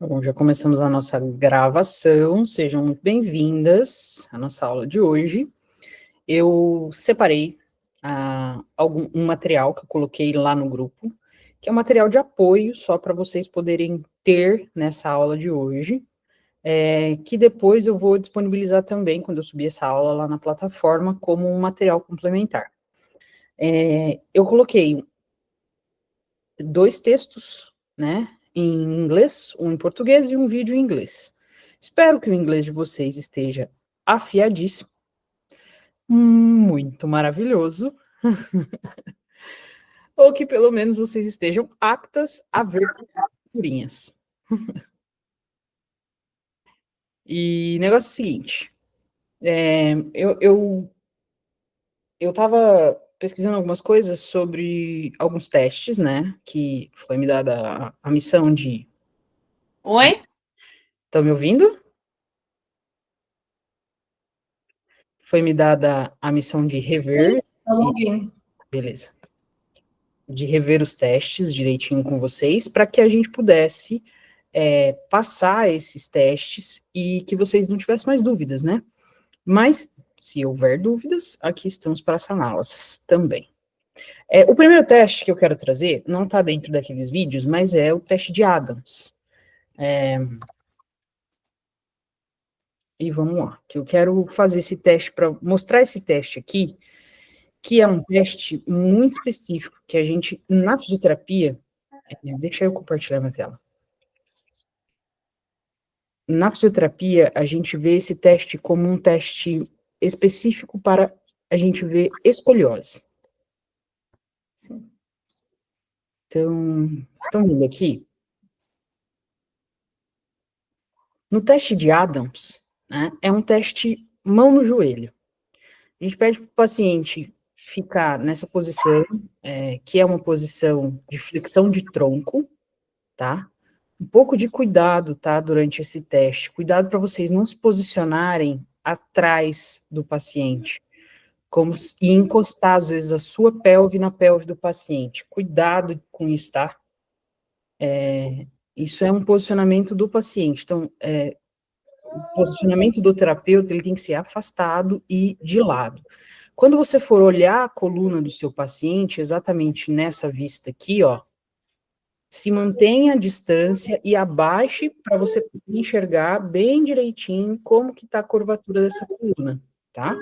Bom, já começamos a nossa gravação, sejam muito bem-vindas à nossa aula de hoje. Eu separei um material que eu coloquei lá no grupo, que é um material de apoio, só para vocês poderem ter nessa aula de hoje, que depois eu vou disponibilizar também, quando eu subir essa aula lá na plataforma, como um material complementar. Eu coloquei 2 textos, né, em inglês, um em português e um vídeo em inglês. Espero que o inglês de vocês esteja afiadíssimo, muito maravilhoso, ou que pelo menos vocês estejam aptas a ver figurinhas. E o negócio é o seguinte, eu estava pesquisando algumas coisas sobre alguns testes, né, que foi me dada a missão de... Oi? Estão me ouvindo? Foi me dada a missão de rever... Estamos ouvindo. Beleza. De rever os testes direitinho com vocês, para que a gente pudesse passar esses testes e que vocês não tivessem mais dúvidas, né? Mas, se houver dúvidas, aqui estamos para saná-las também. O primeiro teste que eu quero trazer, não está dentro daqueles vídeos, mas é o teste de Adams. E vamos lá, que eu quero fazer esse teste, para mostrar esse teste aqui, que é um teste muito específico, que a gente, na fisioterapia, deixa eu compartilhar minha tela. Na fisioterapia, a gente vê esse teste como um teste específico para a gente ver escoliose. Sim. Então, estão vendo aqui? No teste de Adams, né, é um teste mão no joelho. A gente pede para o paciente ficar nessa posição, que é uma posição de flexão de tronco, tá? Um pouco de cuidado, tá, durante esse teste. Cuidado para vocês não se posicionarem atrás do paciente, e encostar, às vezes, a sua pelve na pelve do paciente. Cuidado com isso, tá? Isso é um posicionamento do paciente. Então, o posicionamento do terapeuta, ele tem que ser afastado e de lado. Quando você for olhar a coluna do seu paciente, exatamente nessa vista aqui, ó, se mantenha a distância e abaixe para você enxergar bem direitinho como que está a curvatura dessa coluna, tá?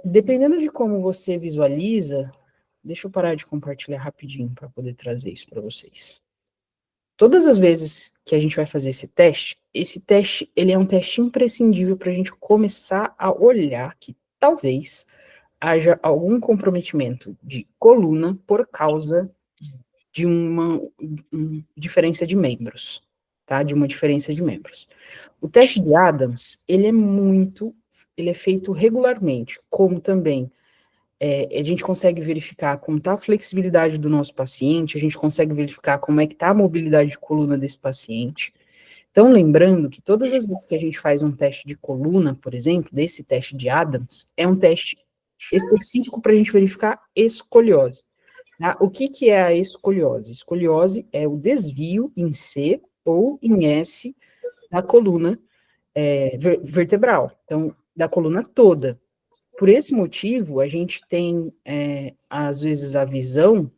Dependendo de como você visualiza, deixa eu parar de compartilhar rapidinho para poder trazer isso para vocês. Todas as vezes que a gente vai fazer esse teste, ele é um teste imprescindível para a gente começar a olhar que talvez haja algum comprometimento de coluna por causa de uma diferença de membros, tá? De uma diferença de membros. O teste de Adams, ele é feito regularmente, como também a gente consegue verificar como está a flexibilidade do nosso paciente, a gente consegue verificar como é que está a mobilidade de coluna desse paciente. Então, lembrando que todas as vezes que a gente faz um teste de coluna, por exemplo, desse teste de Adams, é um teste específico para a gente verificar escoliose. Tá? O que é a escoliose? Escoliose é o desvio em C ou em S da coluna vertebral, então, da coluna toda. Por esse motivo, a gente tem, às vezes, a visão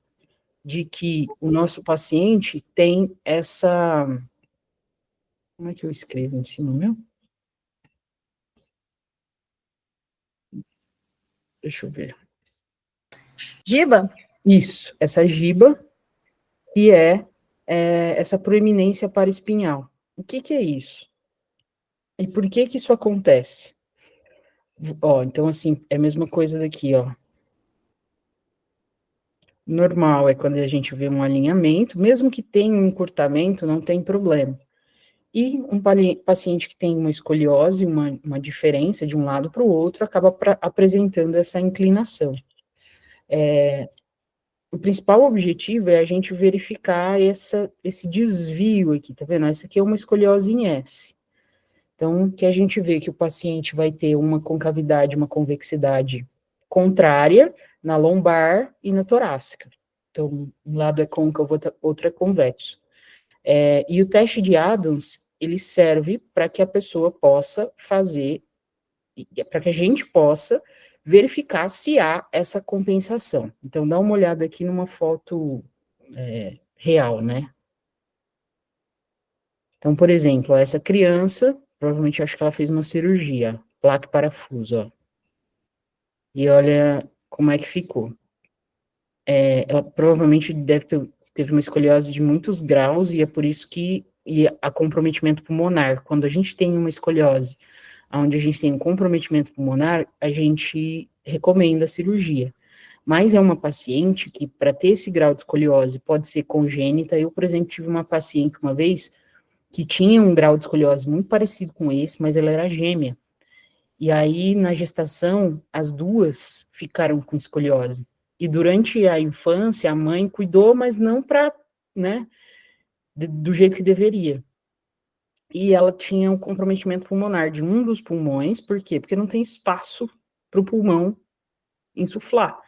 de que o nosso paciente tem essa... Como é que eu escrevo em cima, meu? Deixa eu ver. Giba? Isso, essa giba, que essa proeminência paraespinhal. O que é isso? E por que isso acontece? Ó, então, assim, é a mesma coisa daqui, ó. Normal é quando a gente vê um alinhamento, mesmo que tenha um encurtamento, não tem problema. E um paciente que tem uma escoliose, uma diferença de um lado para o outro, acaba apresentando essa inclinação. O principal objetivo é a gente verificar esse desvio aqui, tá vendo? Essa aqui é uma escoliose em S. Então, que a gente vê que o paciente vai ter uma concavidade, uma convexidade contrária na lombar e na torácica. Então, um lado é côncavo, outro é convexo. E o teste de Adams, ele serve para que a pessoa possa fazer, para que a gente possa verificar se há essa compensação. Então, dá uma olhada aqui numa foto real, né? Então, por exemplo, essa criança, provavelmente acho que ela fez uma cirurgia, placa e parafuso, ó. E olha como é que ficou. Ela provavelmente teve uma escoliose de muitos graus, e é por isso que há comprometimento pulmonar. Quando a gente tem uma escoliose, onde a gente tem um comprometimento pulmonar, a gente recomenda a cirurgia. Mas é uma paciente que, para ter esse grau de escoliose, pode ser congênita. Eu, por exemplo, tive uma paciente uma vez que tinha um grau de escoliose muito parecido com esse, mas ela era gêmea. E aí, na gestação, as duas ficaram com escoliose. E durante a infância, a mãe cuidou, mas não para, né, do jeito que deveria. E ela tinha um comprometimento pulmonar de um dos pulmões, por quê? Porque não tem espaço para o pulmão insuflar.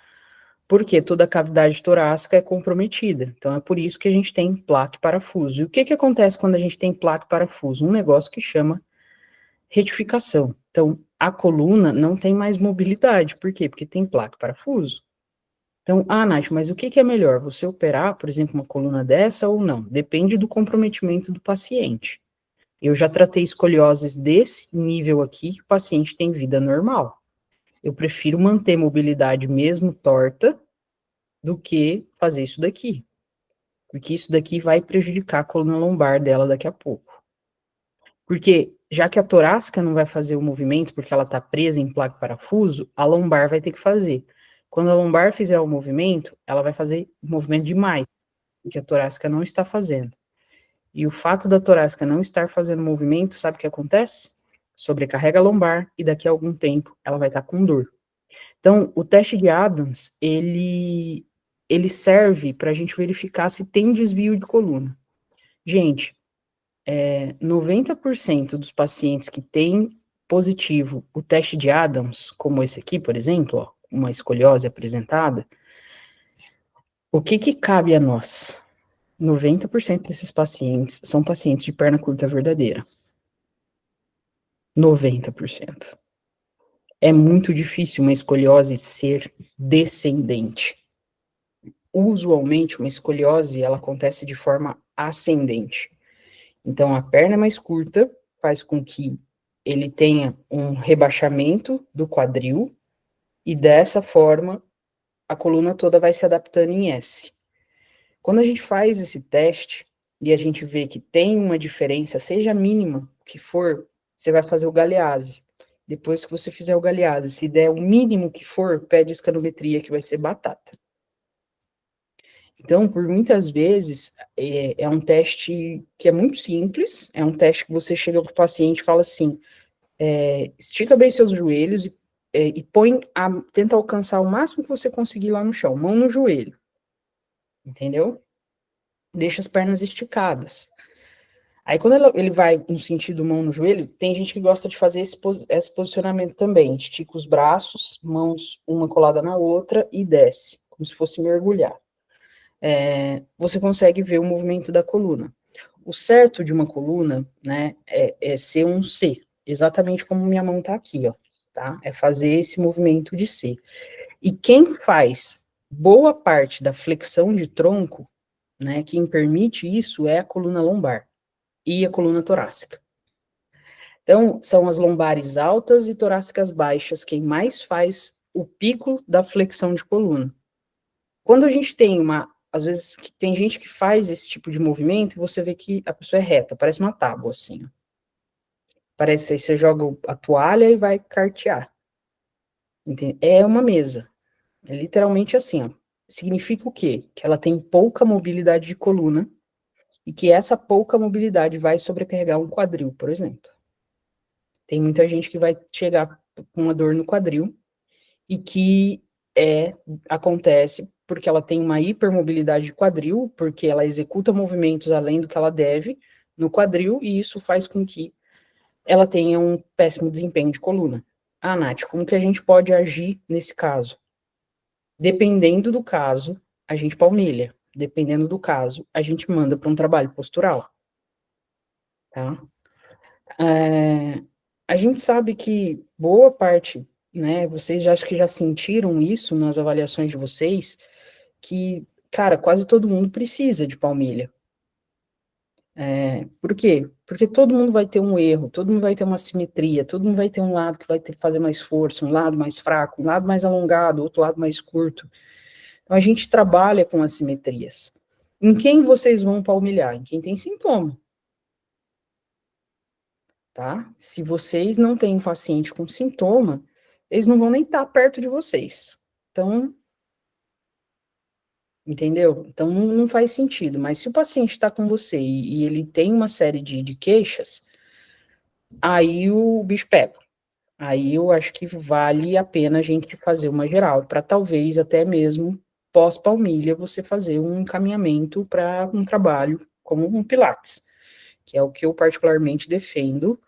Porque toda a cavidade torácica é comprometida. Então, é por isso que a gente tem placa e parafuso. E o que acontece quando a gente tem placa e parafuso? Um negócio que chama retificação. Então, a coluna não tem mais mobilidade. Por quê? Porque tem placa e parafuso. Então, Nath, mas o que é melhor? Você operar, por exemplo, uma coluna dessa ou não? Depende do comprometimento do paciente. Eu já tratei escolioses desse nível aqui, que o paciente tem vida normal. Eu prefiro manter mobilidade mesmo torta do que fazer isso daqui. Porque isso daqui vai prejudicar a coluna lombar dela daqui a pouco. Porque, já que a torácica não vai fazer o movimento, porque ela está presa em placa e parafuso, a lombar vai ter que fazer. Quando a lombar fizer o movimento, ela vai fazer o movimento demais, porque a torácica não está fazendo. E o fato da torácica não estar fazendo movimento, sabe o que acontece? Sobrecarrega a lombar e daqui a algum tempo ela vai estar com dor. Então, o teste de Adams, ele serve para a gente verificar se tem desvio de coluna. Gente, 90% dos pacientes que têm positivo o teste de Adams, como esse aqui, por exemplo, ó, uma escoliose apresentada, o que cabe a nós? 90% desses pacientes são pacientes de perna curta verdadeira. 90%. É muito difícil uma escoliose ser descendente. Usualmente, uma escoliose, ela acontece de forma ascendente. Então, a perna mais curta faz com que ele tenha um rebaixamento do quadril, e dessa forma, a coluna toda vai se adaptando em S. Quando a gente faz esse teste, e a gente vê que tem uma diferença, seja mínima que for, você vai fazer o Galease. Depois que você fizer o Galease, se der o mínimo que for, pede escanometria, que vai ser batata. Então, por muitas vezes, é um teste que é muito simples, é um teste que você chega para o paciente e fala assim, estica bem seus joelhos e tenta alcançar o máximo que você conseguir lá no chão, mão no joelho, entendeu? Deixa as pernas esticadas. Aí, quando ele vai no sentido mão no joelho, tem gente que gosta de fazer esse posicionamento também, estica os braços, mãos uma colada na outra e desce, como se fosse mergulhar. Você consegue ver o movimento da coluna. O certo de uma coluna, né, é ser um C, exatamente como minha mão tá aqui, ó, tá? É fazer esse movimento de C. E quem faz boa parte da flexão de tronco, né, quem permite isso é a coluna lombar e a coluna torácica. Então, são as lombares altas e torácicas baixas quem mais faz o pico da flexão de coluna. Quando a gente tem às vezes tem gente que faz esse tipo de movimento e você vê que a pessoa é reta, parece uma tábua, assim. Parece que você joga a toalha e vai cartear. Entende? É uma mesa. É literalmente assim, ó. Significa o quê? Que ela tem pouca mobilidade de coluna e que essa pouca mobilidade vai sobrecarregar um quadril, por exemplo. Tem muita gente que vai chegar com uma dor no quadril e que acontece porque ela tem uma hipermobilidade de quadril, porque ela executa movimentos além do que ela deve no quadril, e isso faz com que ela tenha um péssimo desempenho de coluna. Nath, como que a gente pode agir nesse caso? Dependendo do caso, a gente palmilha. dependendo do caso, a gente manda para um trabalho postural, tá? A gente sabe que boa parte, né, vocês já acho que já sentiram isso nas avaliações de vocês, que, cara, quase todo mundo precisa de palmilha. Por quê? Porque todo mundo vai ter um erro, todo mundo vai ter uma simetria, todo mundo vai ter um lado que vai ter que fazer mais força, um lado mais fraco, um lado mais alongado, outro lado mais curto. Então a gente trabalha com assimetrias. Em quem vocês vão palmilhar? Em quem tem sintoma, tá? Se vocês não têm um paciente com sintoma, eles não vão nem estar perto de vocês. Então, entendeu? Então não faz sentido. Mas se o paciente está com você e ele tem uma série de queixas, aí o bicho pega. Aí eu acho que vale a pena a gente fazer uma geral, para talvez até mesmo pós-palmilha você fazer um encaminhamento para um trabalho como um Pilates, que é o que eu particularmente defendo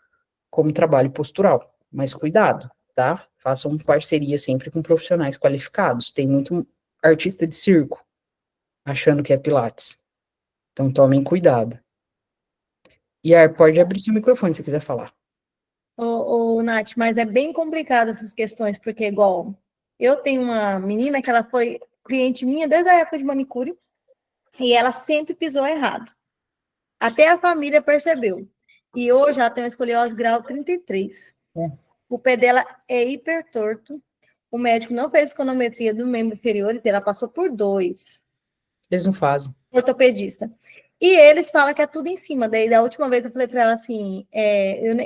como trabalho postural. Mas cuidado, tá? Façam parceria sempre com profissionais qualificados. Tem muito artista de circo achando que é Pilates. Então tomem cuidado. E pode abrir seu microfone se quiser falar. Nath, mas é bem complicado essas questões, porque, igual, eu tenho uma menina que ela foi cliente minha desde a época de manicure, e ela sempre pisou errado. Até a família percebeu. E hoje ela tem uma escoliose grau 33. O pé dela é hipertorto. O médico não fez econometria do membro inferior, e ela passou por 2. Eles não fazem. Ortopedista. E eles falam que é tudo em cima. Daí, da última vez, eu falei para ela assim: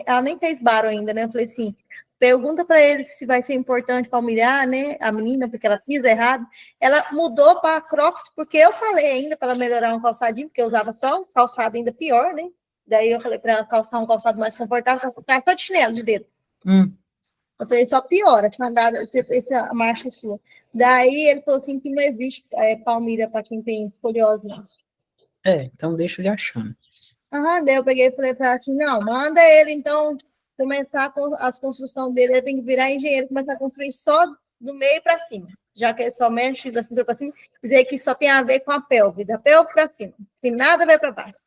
ela nem fez baro ainda, né? Eu falei assim: pergunta para eles se vai ser importante para humilhar, né? A menina, porque ela pisa errado. Ela mudou para Crocs, porque eu falei ainda para ela melhorar um calçadinho, porque eu usava só um calçado ainda pior, né? Daí eu falei para ela calçar um calçado mais confortável, só de chinelo de dedo. Eu falei, só piora, essa marcha sua. Daí ele falou assim que não existe palmilha para quem tem escoliose, não. Então deixa ele achando. Daí eu peguei e falei para ela assim, não, manda ele, então, começar as construções dele, ele tem que virar engenheiro, começar a construir só do meio para cima, já que ele só mexe da cintura para cima, dizer que só tem a ver com a pelve, da pelve para cima, tem nada a ver para baixo.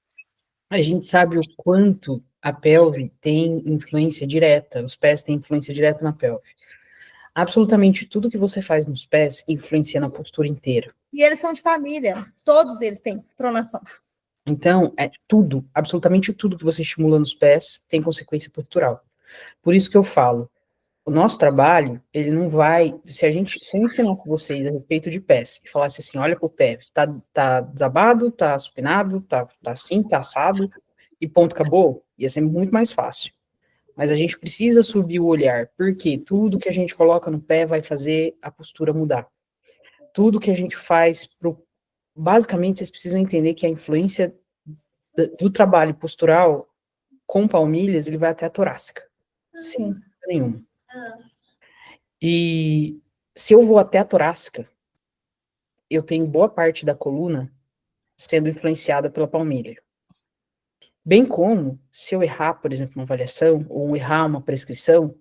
A gente sabe o quanto a pelve tem influência direta, os pés têm influência direta na pelve. Absolutamente tudo que você faz nos pés influencia na postura inteira. E eles são de família, todos eles têm pronação. Então, tudo, absolutamente tudo que você estimula nos pés tem consequência postural. Por isso que eu falo, o nosso trabalho, ele não vai, se eu ensinasse vocês a respeito de pés, e falasse assim, olha pro pé, tá desabado, tá supinado, tá assim, tá assado, e ponto, acabou, ia ser muito mais fácil. Mas a gente precisa subir o olhar, porque tudo que a gente coloca no pé vai fazer a postura mudar. Tudo que a gente faz, basicamente, vocês precisam entender que a influência do trabalho postural com palmilhas, ele vai até a torácica. Sem nenhuma. E se eu vou até a torácica, eu tenho boa parte da coluna sendo influenciada pela palmilha. Bem como, se eu errar, por exemplo, uma avaliação, ou errar uma prescrição,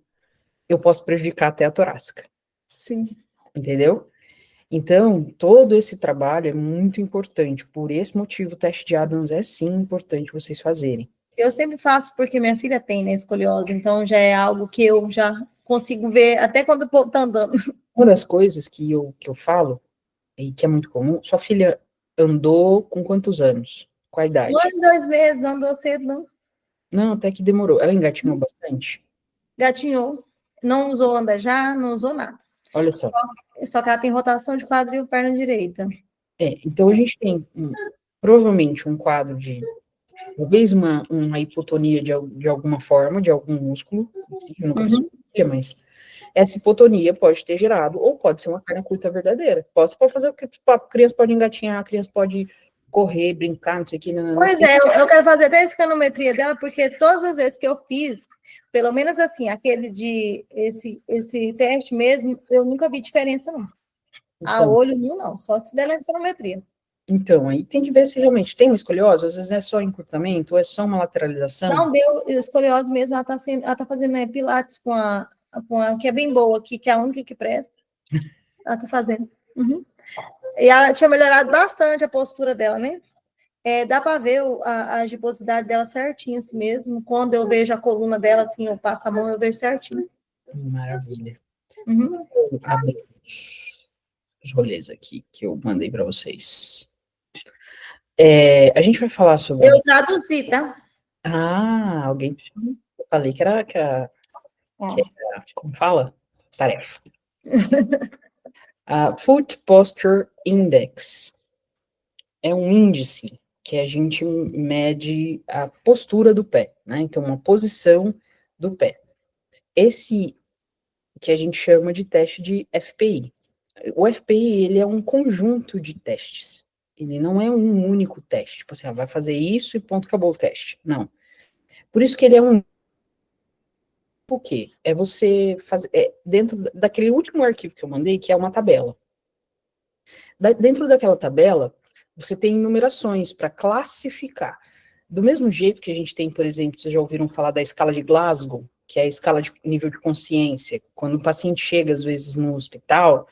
eu posso prejudicar até a torácica. Sim. Entendeu? Então, todo esse trabalho é muito importante. Por esse motivo, o teste de Adams é sim importante vocês fazerem. Eu sempre faço porque minha filha tem, né, escoliose, então já é algo que eu já consigo ver até quando o povo tá andando. Uma das coisas que eu falo, e que é muito comum, sua filha andou com quantos anos? Qual a idade? 1 ano e 2 meses, não andou cedo, não. Não, até que demorou. Ela engatinhou bastante? Gatinhou. Não usou andajar, não usou nada. Olha só. Só que ela tem rotação de quadril perna direita. Então a gente tem provavelmente um quadro de talvez uma hipotonia de alguma forma, de algum músculo, eu nunca vi filha, mas essa hipotonia pode ter gerado, ou pode ser uma perna curta verdadeira. Pode fazer o que a criança pode engatinhar, a criança pode correr, brincar, não sei o que. Não, pois é, eu quero fazer até a escanometria dela, porque todas as vezes que eu fiz, pelo menos assim, aquele de esse teste mesmo, eu nunca vi diferença, não. A olho nu, não, só se der na escanometria. Então, aí tem que ver se realmente tem uma escoliose, às vezes é só encurtamento, ou é só uma lateralização. Não deu escoliose mesmo, ela tá fazendo pilates com a que é bem boa aqui, que é a única que presta. Ela tá fazendo. E ela tinha melhorado bastante a postura dela, né? Dá para ver a adiposidade dela certinho assim mesmo. Quando eu vejo a coluna dela, assim, eu passo a mão, eu vejo certinho. Maravilha. Uhum. Vou abrir os rolês aqui que eu mandei para vocês. A gente vai falar sobre... Eu traduzi, tá? Alguém... Eu falei que era como fala? Tarefa. Foot Posture Index é um índice que a gente mede a postura do pé, né? Então, uma posição do pé. Esse que a gente chama de teste de FPI. O FPI, ele é um conjunto de testes. Ele não é um único teste. Tipo assim, vai fazer isso e ponto, acabou o teste. Não. Por isso que ele é um... O quê? É você fazer... dentro daquele último arquivo que eu mandei, que é uma tabela. Dentro daquela tabela, você tem numerações para classificar. Do mesmo jeito que a gente tem, por exemplo, vocês já ouviram falar da escala de Glasgow, que é a escala de nível de consciência. Quando o paciente chega, às vezes, no hospital,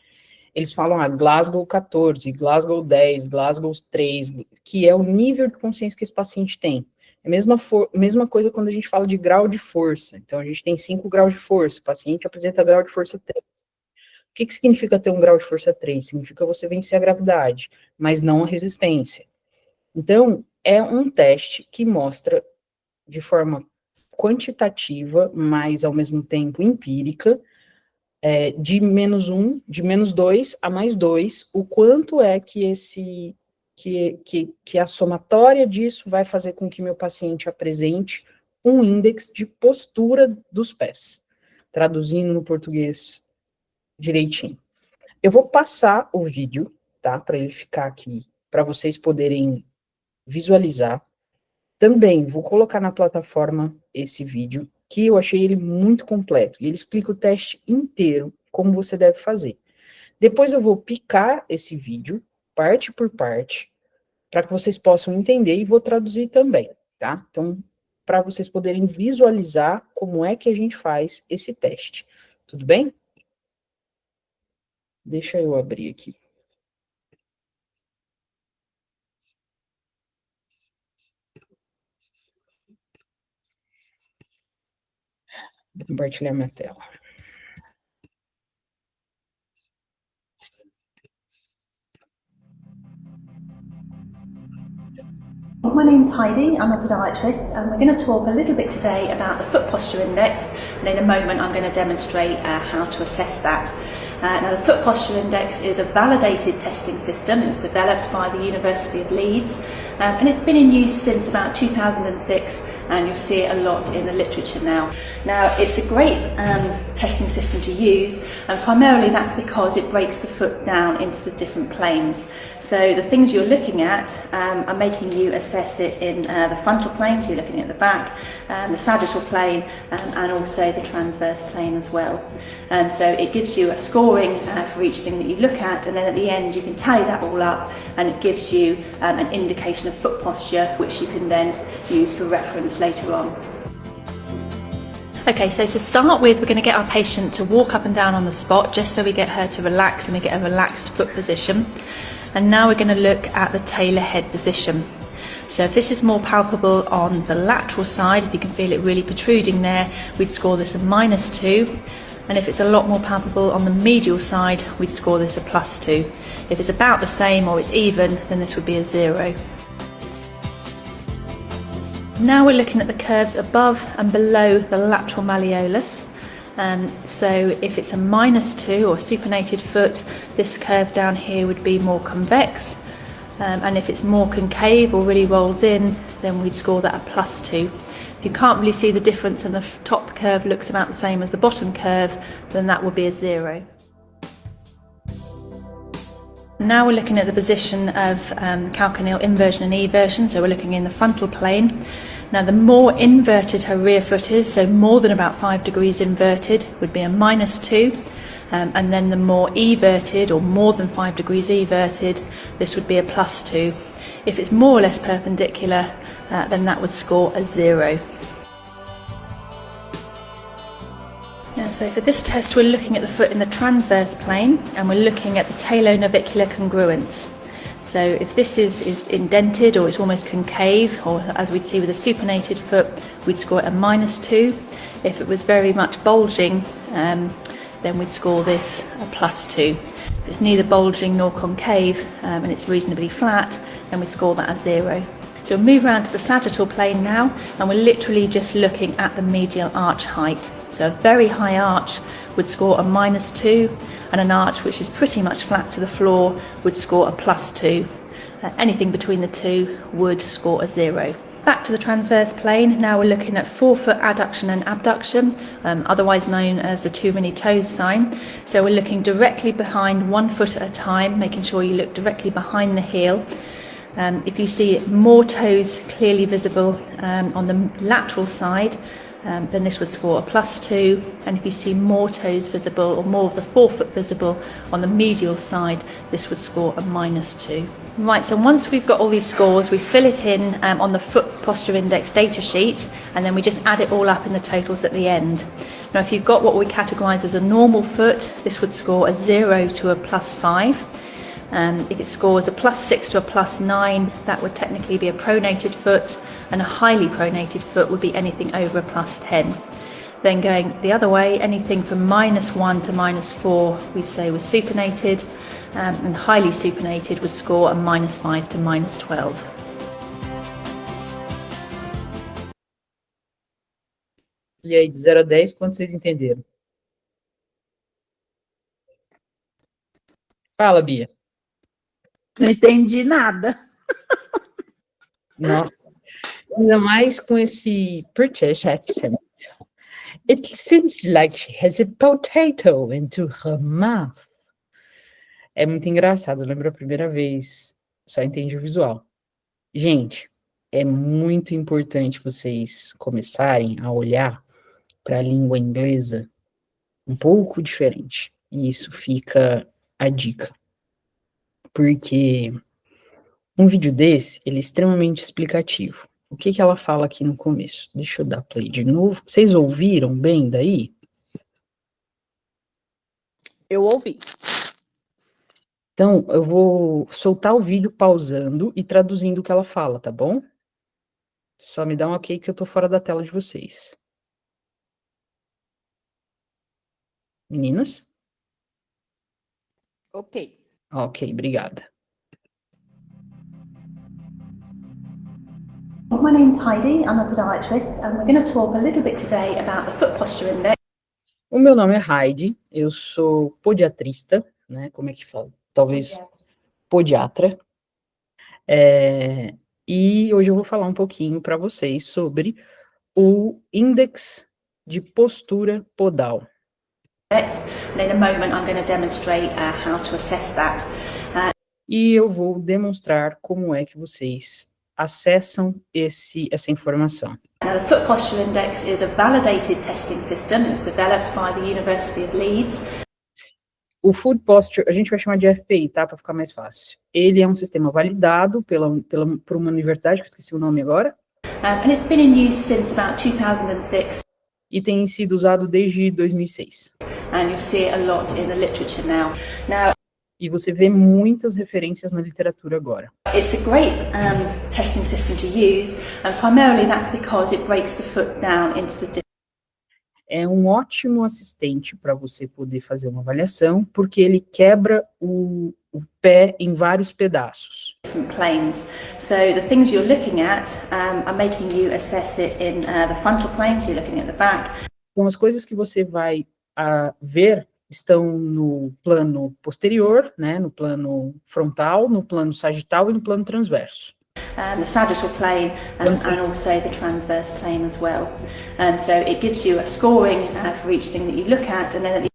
eles falam, Glasgow 14, Glasgow 10, Glasgow 3, que é o nível de consciência que esse paciente tem. É a mesma coisa quando a gente fala de grau de força. Então, a gente tem 5 graus de força, o paciente apresenta grau de força 3. O que significa ter um grau de força 3? Significa você vencer a gravidade, mas não a resistência. Então, é um teste que mostra de forma quantitativa, mas ao mesmo tempo empírica, de -1, de -2 a +2, o quanto é que que a somatória disso vai fazer com que meu paciente apresente um índice de postura dos pés. Traduzindo no português direitinho. Eu vou passar o vídeo, tá? Para ele ficar aqui, para vocês poderem visualizar. Também vou colocar na plataforma esse vídeo, que eu achei ele muito completo. E ele explica o teste inteiro, como você deve fazer. Depois eu vou picar esse vídeo, parte por parte, para que vocês possam entender e vou traduzir também, tá? Então, para vocês poderem visualizar como é que a gente faz esse teste. Tudo bem? Deixa eu abrir aqui. Vou compartilhar minha tela. My name's Heidi, I'm a podiatrist, and we're going to talk a little bit today about the foot posture index, and in a moment I'm going to demonstrate how to assess that. Now the foot posture index is a validated testing system. It was developed by the University of Leeds, and it's been in use since about 2006, and you'll see it a lot in the literature now. Now it's a great testing system to use, and primarily that's because it breaks the foot down into the different planes. So the things you're looking at are making you assess it in the frontal plane, so you're looking at the back, the sagittal plane, and also the transverse plane as well. And so it gives you a scoring for each thing that you look at, and then at the end you can tally that all up, and it gives you an indication of foot posture, which you can then use for reference later on. Okay, so to start with, we're going to get our patient to walk up and down on the spot, just so we get her to relax and we get a relaxed foot position. And now we're going to look at the tailor head position. So if this is more palpable on the lateral side, if you can feel it really protruding there, we'd score this a -2. And if it's a lot more palpable on the medial side, we'd score this a +2. If it's about the same or it's even, then this would be a 0. Now we're looking at the curves above and below the lateral malleolus. So if it's a -2 or supinated foot, this curve down here would be more convex. And if it's more concave or really rolls in, then we'd score that a +2. If you can't really see the difference and the top curve looks about the same as the bottom curve, then that would be a 0. Now we're looking at the position of calcaneal inversion and eversion, so we're looking in the frontal plane. Now the more inverted her rear foot is, so more than about 5 degrees inverted, would be a -2. And then the more everted, or more than 5 degrees everted, this would be a +2. If it's more or less perpendicular, then that would score a 0. So for this test, we're looking at the foot in the transverse plane, and we're looking at the talonavicular congruence. So if this is indented or it's almost concave, or as we'd see with a supinated foot, we'd score it a -2. If it was very much bulging, then we'd score this a +2. If it's neither bulging nor concave, and it's reasonably flat, then we score that as 0. So we'll move around to the sagittal plane now, and we're literally just looking at the medial arch height. So a very high arch would score a -2, and an arch which is pretty much flat to the floor would score a +2. Anything between the two would score a 0. Back to the transverse plane, now we're looking at forefoot adduction and abduction, otherwise known as the too many toes sign. So we're looking directly behind, 1 foot at a time, making sure you look directly behind the heel. If you see more toes clearly visible on the lateral side, then this would score a +2, and if you see more toes visible or more of the forefoot visible on the medial side, this would score a -2. Right, so once we've got all these scores, we fill it in on the foot posture index data sheet, and then we just add it all up in the totals at the end. Now, if you've got what we categorise as a normal foot, this would score a 0 to a +5. If it scores a +6 to a +9, that would technically be a pronated foot, and a highly pronated foot would be anything over a +10. Then going the other way, anything from -1 to -4 we'd say was supinated, and highly supinated would score a -5 to -12. E aí, de 0 a 10, quanto vocês entenderam? Fala, Bia. Não entendi nada. Nossa, ainda mais com esse British accent. It seems like she has a potato into her mouth. É muito engraçado, eu lembro a primeira vez, só entendi o visual. Gente, é muito importante vocês começarem a olhar para a língua inglesa um pouco diferente. E isso fica a dica. Porque um vídeo desse, ele é extremamente explicativo. O que que ela fala aqui no começo? Deixa eu dar play de novo. Vocês ouviram bem daí? Eu ouvi. Então, eu vou soltar o vídeo pausando e traduzindo o que ela fala, tá bom? Só me dá um ok que eu tô fora da tela de vocês. Meninas? Ok. Ok, obrigada. My name's Heidi, I'm a podiatrist, and we're going to talk a little bit today about the foot posture index. O meu nome é Heidi, eu sou podiatrista, né? Como é que fala? Talvez podiatra. E hoje eu vou falar um pouquinho para vocês sobre o índice de postura podal. And in a moment I'm going to demonstrate how to assess that. E eu vou demonstrar como é que vocês acessam essa informação. Now, the Foot Posture Index is a validated testing system. It was developed by the University of Leeds. O Foot Posture, a gente vai chamar de FPI, tá? Para ficar mais fácil. Ele é um sistema validado por uma universidade, que eu esqueci o nome agora. And it's been in use since about 2006. E tem sido usado desde 2006. And you'll see it a lot in the literature now. E você vê muitas referências na literatura agora. It's a great testing system to use, and primarily that's because it breaks the foot down into the É um ótimo assistente para você poder fazer uma avaliação, porque ele quebra o pé em vários pedaços. different planes. So the things you're looking at are making you assess it in the frontal plane, so you're looking at the back. Então, as coisas que você vai ver estão no plano posterior, né, no plano frontal, no plano sagital e no plano transverso. The sagittal plane and also the transverse plane as well. So it gives you a scoring for each thing that you look at, and then at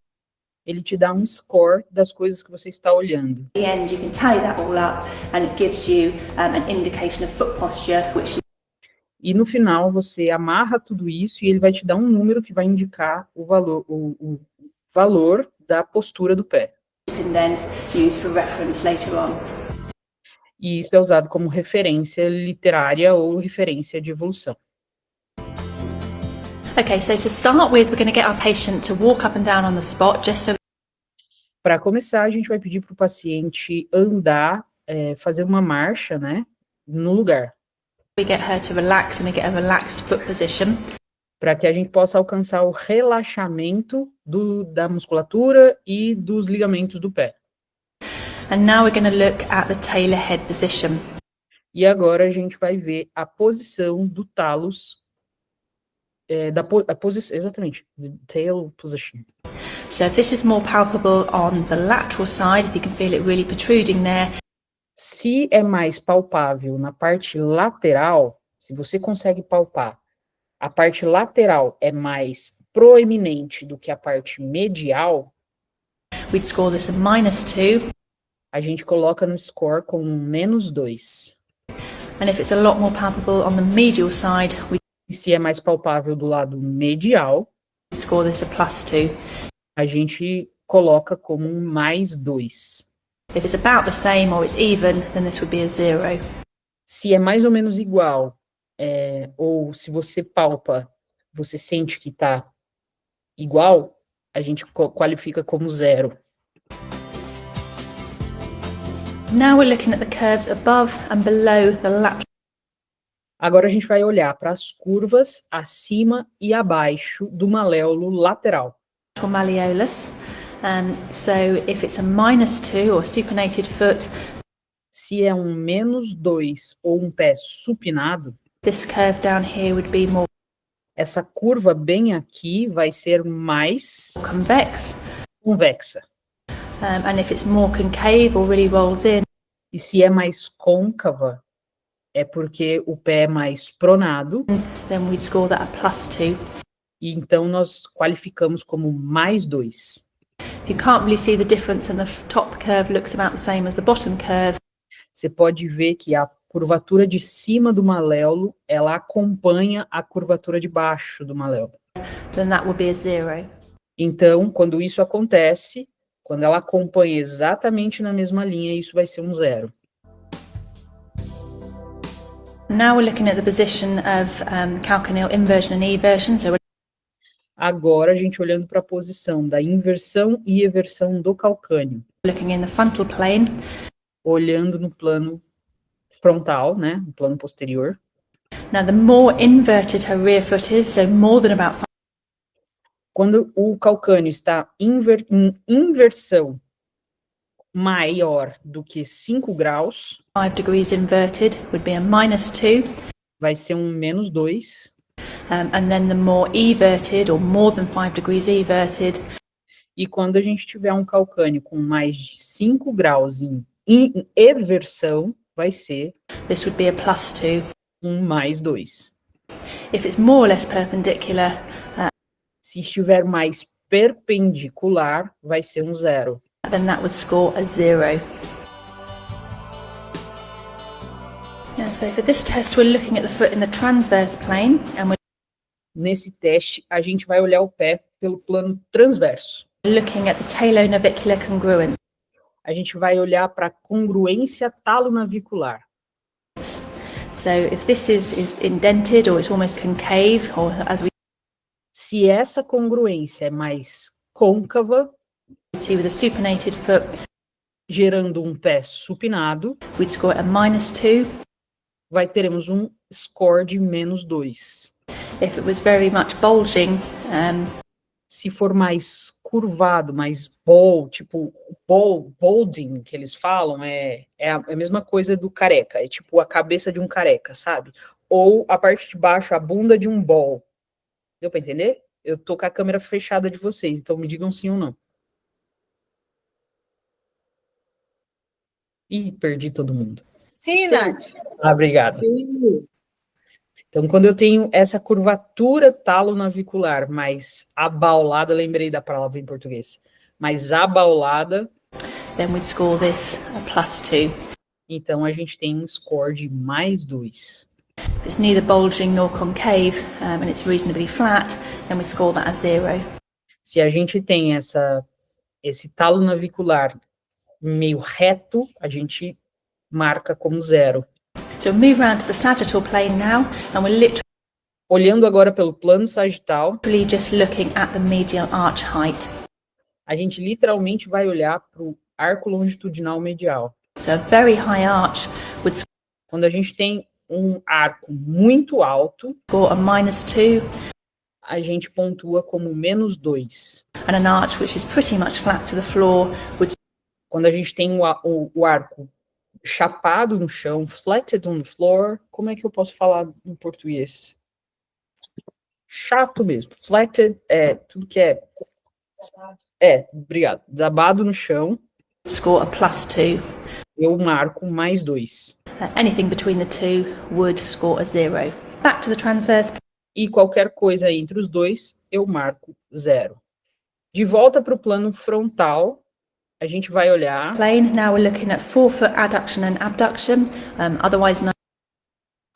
Ele te dá um score das coisas que você está olhando. the end you can tally that all up, and it gives you an indication of foot posture, which E no final você amarra tudo isso e ele vai te dar um número que vai indicar o valor da postura do pé. you can then use for reference later on. E isso é usado como referência literária ou referência de evolução. Okay, so to start with, we're going to get our patient to walk up and down on the spot, just so Para começar, a gente vai pedir para o paciente andar, fazer uma marcha, né, no lugar, we get her to relax and we get a relaxed foot position. para que a gente possa alcançar o relaxamento da musculatura e dos ligamentos do pé. And now we're going to look at the tailor head position. E agora a gente vai ver a posição do talos, exatamente, the tail position. So if this is more palpable on the lateral side, if you can feel it really protruding there, Se é mais palpável na parte lateral, se você consegue palpar, a parte lateral é mais proeminente do que a parte medial, we'd score this a -2. a gente coloca no score com um -2. And if it's a lot more palpable on the medial side, we E se é mais palpável do lado medial, score this a +2. a gente coloca como um +2. If it's about the same or it's even, then this would be a 0. Se é mais ou menos igual, ou se você palpa, você sente que está igual, a gente qualifica como 0. Now we're looking at the curves above and below the lateral Agora a gente vai olhar para as curvas acima e abaixo do maléolo lateral. malleolus. So if it's a -2 or supinated foot, Se é um -2 ou um pé supinado, this curve down here would be more essa curva bem aqui vai ser mais convex. convexa. And if it's more concave or really rolled in, E se é mais côncava, é porque o pé é mais pronado, then we'd score that a +2. e então nós qualificamos como +2. You can't really see the difference, and the top curve looks about the same as the bottom curve. Você pode ver que a curvatura de cima do maléolo, ela acompanha a curvatura de baixo do maléolo. Then that would be a 0. Então, quando isso acontece, quando ela acompanha exatamente na mesma linha, isso vai ser um 0. Now we're looking at the position of calcaneal inversion and eversion. So we're Agora, a gente olhando para a posição da inversão e eversão do calcâneo, looking in the frontal plane. olhando no plano frontal, né, no plano posterior. Now, the more inverted her rear foot is, so more than about Quando o calcâneo está em inversão maior do que 5 graus, 5 degrees inverted, would be a -2. vai ser um -2. And then the more everted, or more than 5 degrees everted, E quando a gente tiver um calcâneo com mais de 5 graus em eversão, vai ser this would be a +2. um +2. If it's more or less perpendicular, Se estiver mais perpendicular, vai ser um 0. then that would score a 0. And so for this test, we're looking at the foot in the transverse plane, and we're Nesse teste, a gente vai olhar o pé pelo plano transverso. looking at the talonavicular congruence. A gente vai olhar para a congruência talonavicular. So if this is indented or it's almost concave, or as we Se essa congruência é mais côncava, see with a supinated foot, gerando um pé supinado, we'd score it a -2. teremos um score de -2. If it was very much bulging, Se for mais curvado, mais balding, que eles falam, é a mesma coisa do careca, é tipo a cabeça de um careca, sabe? Ou a parte de baixo, a bunda de um ball. Deu para entender? Eu tô com a câmera fechada de vocês, então me digam sim ou não. Ih, perdi todo mundo. Sim, Nath. Ah, obrigado. Então, quando eu tenho essa curvatura talonavicular mais abaulada, lembrei da palavra em português, mais abaulada, then we'd score this a +2. então a gente tem um score de +2. If it's neither bulging nor concave, and it's reasonably flat, then we score that as 0. Se a gente tem esse talonavicular meio reto, a gente marca como 0. So we'll move around to the sagittal plane now, and we're literally Olhando agora pelo plano sagital, Really just looking at the medial arch height. a gente literalmente vai olhar para o arco longitudinal medial. So a very high arch would Quando a gente tem um arco muito alto, score a -2, a gente pontua como -2. and an arch which is pretty much flat to the floor would Quando a gente tem o arco chapado no chão, flatted on the floor, como é que eu posso falar em português? Chato mesmo. Flatted é tudo que é... Obrigado. Desabado no chão, score a +2. eu marco +2. Anything between the two would score a 0. Back to the transverse E qualquer coisa entre os dois, eu marco 0. De volta para o plano frontal, a gente vai olhar, plane. Now we're looking at forefoot adduction and abduction, otherwise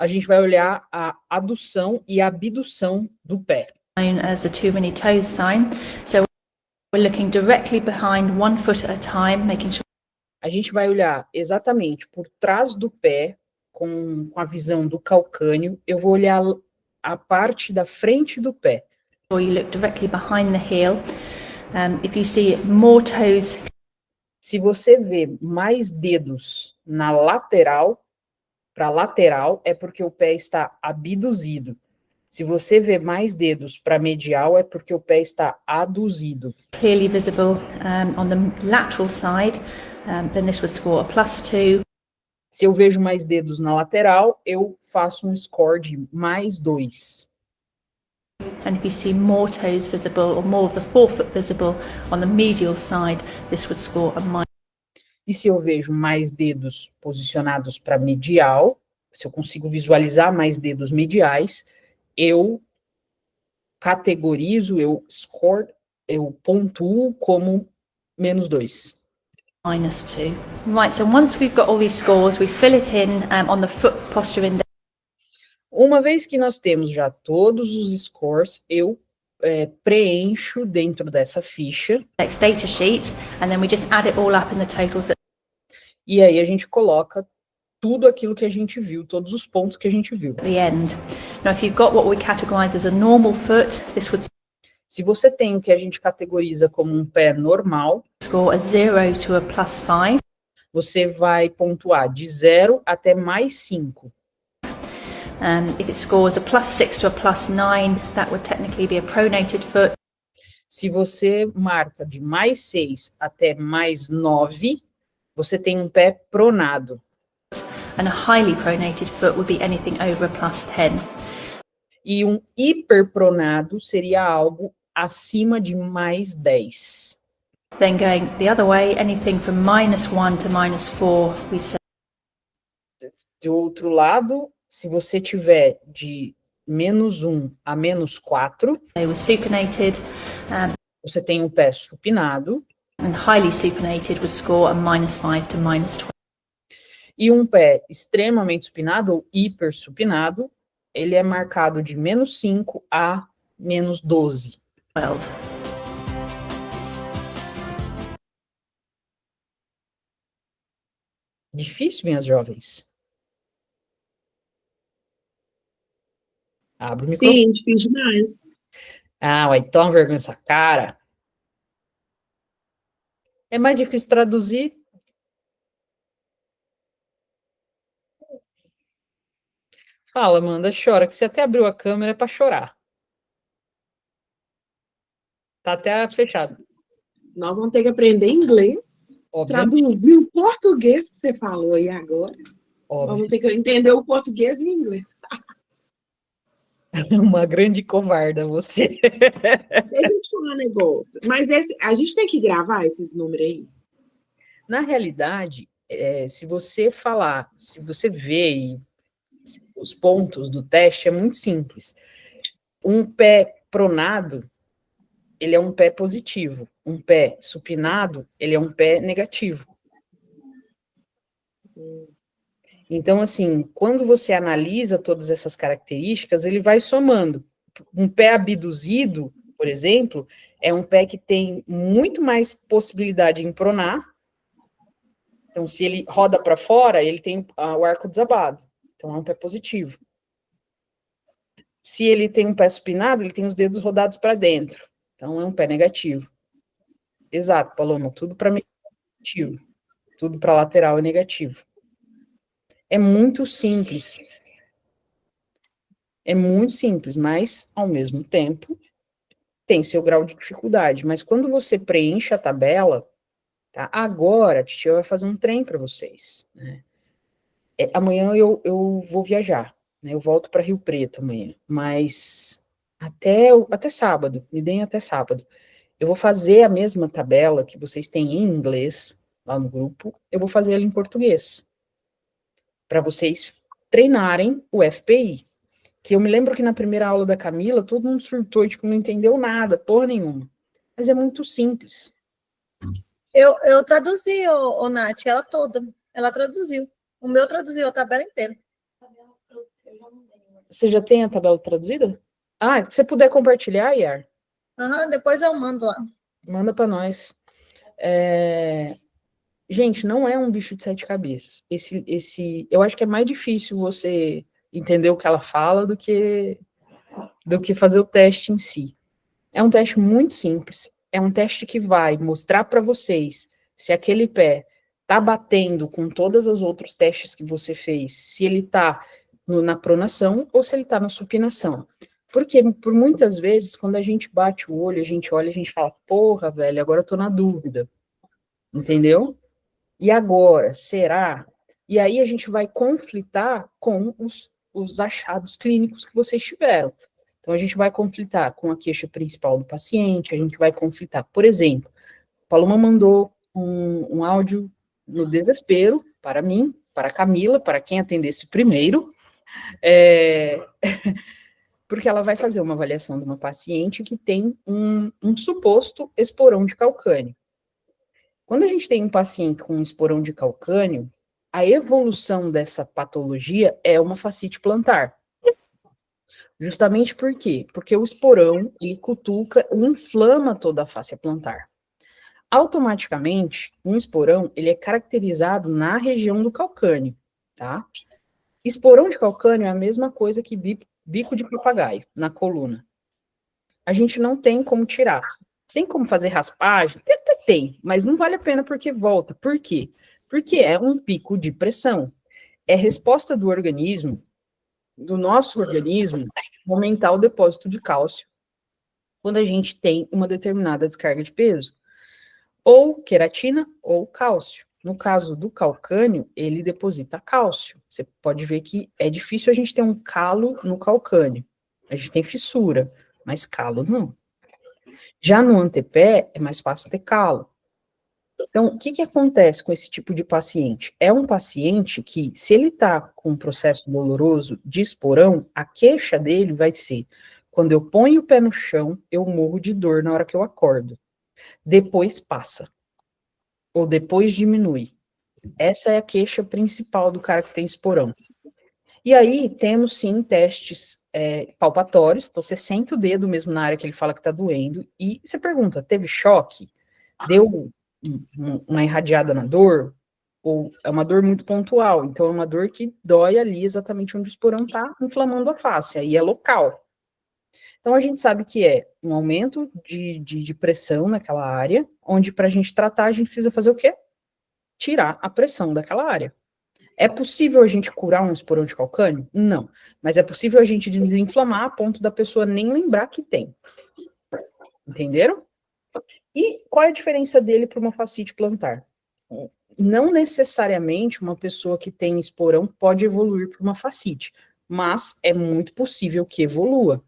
a gente vai olhar a adução e abdução do pé. known as the too many toes sign. So we're looking directly behind 1 foot at a time, making sure A gente vai olhar exatamente por trás do pé, com a visão do calcâneo. Eu vou olhar a parte da frente do pé. you look directly behind the heel. If you see more toes, Se você vê mais dedos na lateral, para lateral, é porque o pé está abduzido. Se você vê mais dedos para medial, é porque o pé está aduzido. clearly visible on the lateral side, then this would score a +2. Se eu vejo mais dedos na lateral, eu faço um score de +2. And if you see more toes visible or more of the forefoot visible on the medial side, this would score a -. E se eu vejo mais dedos posicionados para medial, se eu consigo visualizar mais dedos mediais, eu categorizo, eu pontuo como -2. -2. Right, so once we've got all these scores, we fill it in on the foot posture index. Uma vez que nós temos já todos os scores, eu preencho dentro dessa ficha, Data sheet, and then we just add it all up in the totals at e aí a gente coloca tudo aquilo que a gente viu, todos os pontos que a gente viu. the end. Now, if you've got what we categorize as a normal foot, this would Se você tem o que a gente categoriza como um pé normal, score a 0 to a +5. você vai pontuar de 0 até +5. If it scores a +6 to a +9, that would technically be a pronated foot. Se você marca de +6 até +9, você tem um pé pronado. And a highly pronated foot would be anything over a +10. E um hiperpronado seria algo acima de +10. Then going the other way, anything from -1 to -4, we'd say Do outro lado, se você tiver de -1 a -4, they were supinated, você tem um pé supinado, and highly supinated would score a -5 to -12. e um pé extremamente supinado ou hipersupinado, ele é marcado de -5 a -12. Difícil, minhas jovens? Abre o microfone. Sim, difícil demais. Ah, ué, toma vergonha nessa cara. É mais difícil traduzir. Fala, Amanda, chora, que você até abriu a câmera para chorar. Tá até fechado. Nós vamos ter que aprender inglês, Obviamente. traduzir o português que você falou aí agora. Nós Óbvio. vamos ter que entender o português e o inglês. Uma grande covarda você. Deixa eu te falar um negócio. Mas a gente tem que gravar esses números aí? Na realidade, se você falar, se você ver os pontos do teste, é muito simples. Um pé pronado, ele é um pé positivo. Um pé supinado, ele é um pé negativo. Então, assim, quando você analisa todas essas características, ele vai somando. Um pé abduzido, por exemplo, é um pé que tem muito mais possibilidade em pronar. Então, se ele roda para fora, ele tem o arco desabado. Então, é um pé positivo. Se ele tem um pé supinado, ele tem os dedos rodados para dentro. Então, é um pé negativo. Exato, Paloma, tudo para mim é negativo. Tudo para lateral é negativo. É muito simples. É muito simples, mas, ao mesmo tempo, tem seu grau de dificuldade. Mas quando você preenche a tabela, tá? Agora, a Titia vai fazer um trem para vocês, né? Amanhã eu vou viajar, né? Eu volto para Rio Preto amanhã, mas até sábado, me deem até sábado. Eu vou fazer a mesma tabela que vocês têm em inglês lá no grupo, eu vou fazer ela em português, para vocês treinarem o FPI. Que eu me lembro que na primeira aula da Camila, todo mundo surtou, tipo, não entendeu nada, porra nenhuma. Mas é muito simples. Eu traduzi, Nath, ela toda. Ela traduziu. O meu traduziu a tabela inteira. Você já tem a tabela traduzida? Ah, se você puder compartilhar, Yar. Depois eu mando lá. Manda para nós. Gente, não é um bicho de 7 cabeças. Eu acho que é mais difícil você entender o que ela fala do que fazer o teste em si. É um teste muito simples. É um teste que vai mostrar para vocês se aquele pé tá batendo com todas os outros testes que você fez, se ele tá na pronação ou se ele tá na supinação. Porque, por muitas vezes, quando a gente bate o olho, a gente olha, a gente fala, porra, velho, agora eu tô na dúvida. Entendeu? E agora, será? E aí a gente vai conflitar com os achados clínicos que vocês tiveram. Então, a gente vai conflitar com a queixa principal do paciente, a gente vai conflitar. Por exemplo, Paloma mandou um áudio no desespero para mim, para a Camila, para quem atendesse primeiro, porque ela vai fazer uma avaliação de uma paciente que tem um suposto esporão de calcânio. Quando a gente tem um paciente com um esporão de calcânio, a evolução dessa patologia é uma fascite plantar. Justamente por quê? Porque o esporão, ele cutuca, inflama toda a face plantar. Automaticamente, um esporão, ele é caracterizado na região do calcânio, tá? Esporão de calcânio é a mesma coisa que bico de papagaio, na coluna. A gente não tem como tirar. Tem como fazer raspagem? Tem, mas não vale a pena porque volta. Por quê? Porque é um pico de pressão. É resposta do organismo, do nosso organismo, aumentar o depósito de cálcio quando a gente tem uma determinada descarga de peso. Ou queratina ou cálcio. No caso do calcânio, ele deposita cálcio. Você pode ver que é difícil a gente ter um calo no calcânio. A gente tem fissura, mas calo não. Já no antepé, é mais fácil ter calo. Então, o que acontece com esse tipo de paciente? É um paciente que, se ele está com um processo doloroso de esporão, a queixa dele vai ser, quando eu ponho o pé no chão, eu morro de dor na hora que eu acordo. Depois passa. Ou depois diminui. Essa é a queixa principal do cara que tem esporão. E aí, temos sim testes palpatórios, então você senta o dedo mesmo na área que ele fala que está doendo, e você pergunta, teve choque? Deu uma irradiada na dor? Ou é uma dor muito pontual, então é uma dor que dói ali exatamente onde o esporão está inflamando a face, aí é local. Então a gente sabe que é um aumento de pressão naquela área, onde para a gente tratar a gente precisa fazer o quê? Tirar a pressão daquela área. É possível a gente curar um esporão de calcânio? Não. Mas é possível a gente desinflamar a ponto da pessoa nem lembrar que tem. Entenderam? E qual é a diferença dele para uma fascite plantar? Não necessariamente uma pessoa que tem esporão pode evoluir para uma fascite, mas é muito possível que evolua,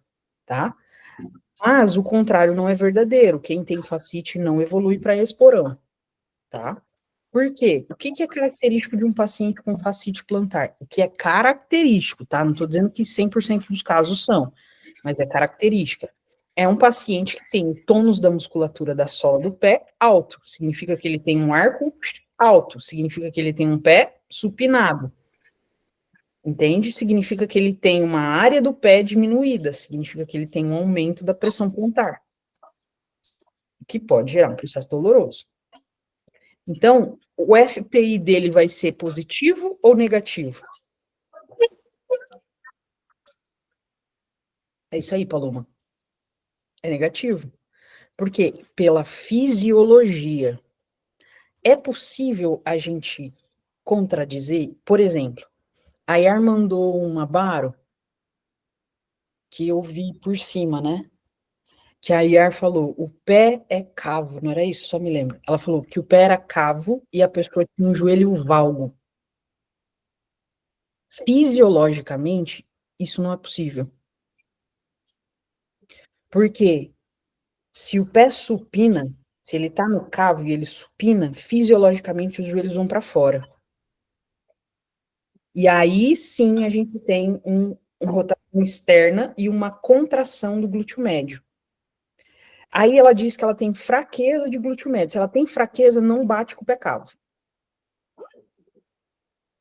tá? Mas o contrário não é verdadeiro. Quem tem fascite não evolui para esporão, tá? Por quê? O que é característico de um paciente com fascite plantar? O que é característico, tá? Não estou dizendo que 100% dos casos são, mas é característica. É um paciente que tem o tônus da musculatura da sola do pé alto, significa que ele tem um arco alto, significa que ele tem um pé supinado. Entende? Significa que ele tem uma área do pé diminuída, significa que ele tem um aumento da pressão plantar, que pode gerar um processo doloroso. Então, o FPI dele vai ser positivo ou negativo? É isso aí, Paloma. É negativo. Porque pela fisiologia, é possível a gente contradizer? Por exemplo, a Yar mandou uma baro que eu vi por cima, né? Que a Yar falou, o pé é cavo, não era isso? Só me lembro. Ela falou que o pé era cavo e a pessoa tinha um joelho valgo. Fisiologicamente, isso não é possível. Porque se o pé supina, se ele tá no cavo e ele supina, fisiologicamente os joelhos vão para fora. E aí sim a gente tem uma rotação externa e uma contração do glúteo médio. Aí ela diz que ela tem fraqueza de glúteo médio. Se ela tem fraqueza, não bate com o pé cavo.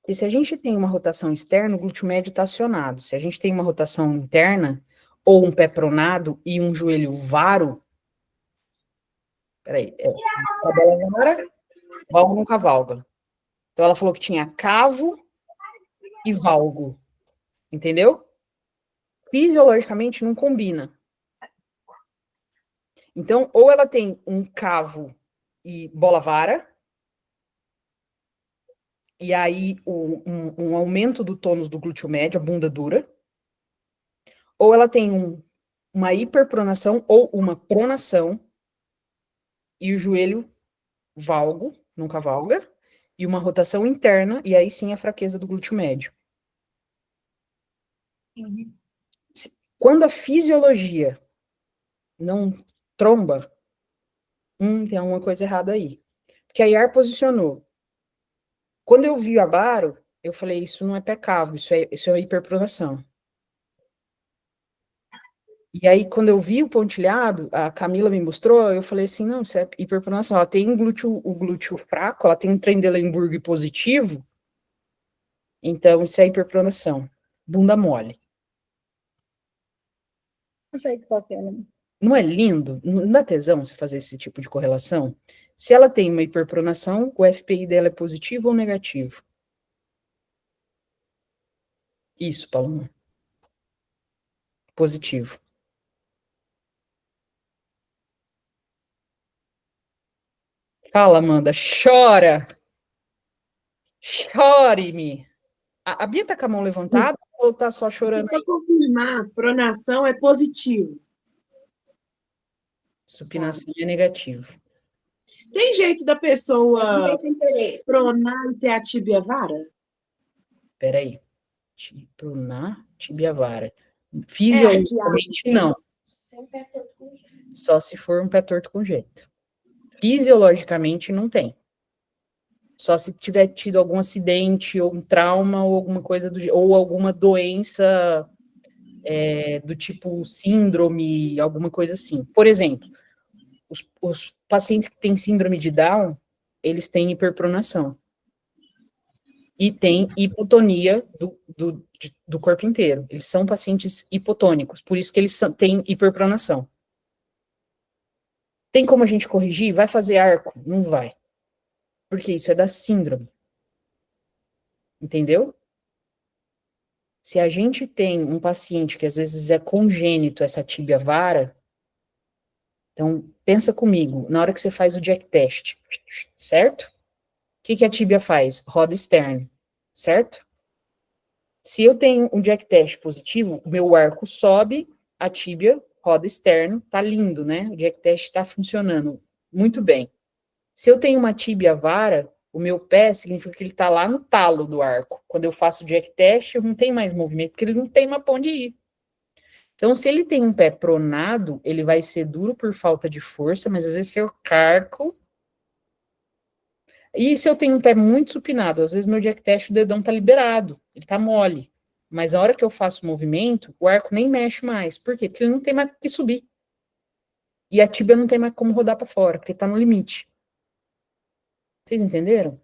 E se a gente tem uma rotação externa, o glúteo médio está acionado. Se a gente tem uma rotação interna, ou um pé pronado e um joelho varo, peraí, a bola vara, valgo não cavalga. Então ela falou que tinha cavo e valgo, entendeu? Fisiologicamente não combina. Então, ou ela tem um cavo e bola vara, e aí um aumento do tônus do glúteo médio, a bunda dura, ou ela tem uma hiperpronação ou uma pronação, e o joelho valgo, não cavalga, e uma rotação interna, e aí sim a fraqueza do glúteo médio. Quando a fisiologia não tromba, tem alguma coisa errada aí. Porque a Yar posicionou. Quando eu vi a baro, eu falei, isso não é pé cavo, isso é hiperpronação. E aí, quando eu vi o pontilhado, a Camila me mostrou, eu falei assim, não, isso é hiperpronação. Ela tem o glúteo fraco, ela tem um Trendelenburg positivo, então isso é hiperpronação. Bunda mole. Não sei qual que é, né? Não é lindo? Não dá tesão você fazer esse tipo de correlação? Se ela tem uma hiperpronação, o FPI dela é positivo ou negativo? Isso, Paulo. Positivo. Fala, Amanda. Chora! Chore-me! A Bia tá com a mão levantada ou tá só chorando? Para confirmar, pronação é positivo. Supinação é negativo. Tem jeito da pessoa pronar e ter a tíbia vara? Peraí. Pronar, tibia vara. Fisiologicamente, não. Só se for um pé torto com jeito. Fisiologicamente, não tem. Só se tiver tido algum acidente, ou um trauma, ou alguma coisa ou alguma doença do tipo síndrome, alguma coisa assim. Por exemplo, os pacientes que têm síndrome de Down, eles têm hiperpronação. E têm hipotonia do corpo inteiro. Eles são pacientes hipotônicos, por isso que eles têm hiperpronação. Tem como a gente corrigir? Vai fazer arco? Não vai. Porque isso é da síndrome. Entendeu? Se a gente tem um paciente que às vezes é congênito essa tíbia vara, então pensa comigo, na hora que você faz o jack test, certo? O que a tíbia faz? Roda externa, certo? Se eu tenho um jack test positivo, o meu arco sobe, a tíbia roda externo, tá lindo, né? O jack test está funcionando muito bem. Se eu tenho uma tíbia vara, o meu pé significa que ele está lá no talo do arco. Quando eu faço o jack test, eu não tenho mais movimento, porque ele não tem mais pra onde ir. Então, se ele tem um pé pronado, ele vai ser duro por falta de força, mas às vezes eu carco. E se eu tenho um pé muito supinado, às vezes meu jack test, o dedão tá liberado, ele tá mole. Mas a hora que eu faço o movimento, o arco nem mexe mais. Por quê? Porque ele não tem mais que subir. E a tíbia não tem mais como rodar para fora, porque tá no limite. Vocês entenderam?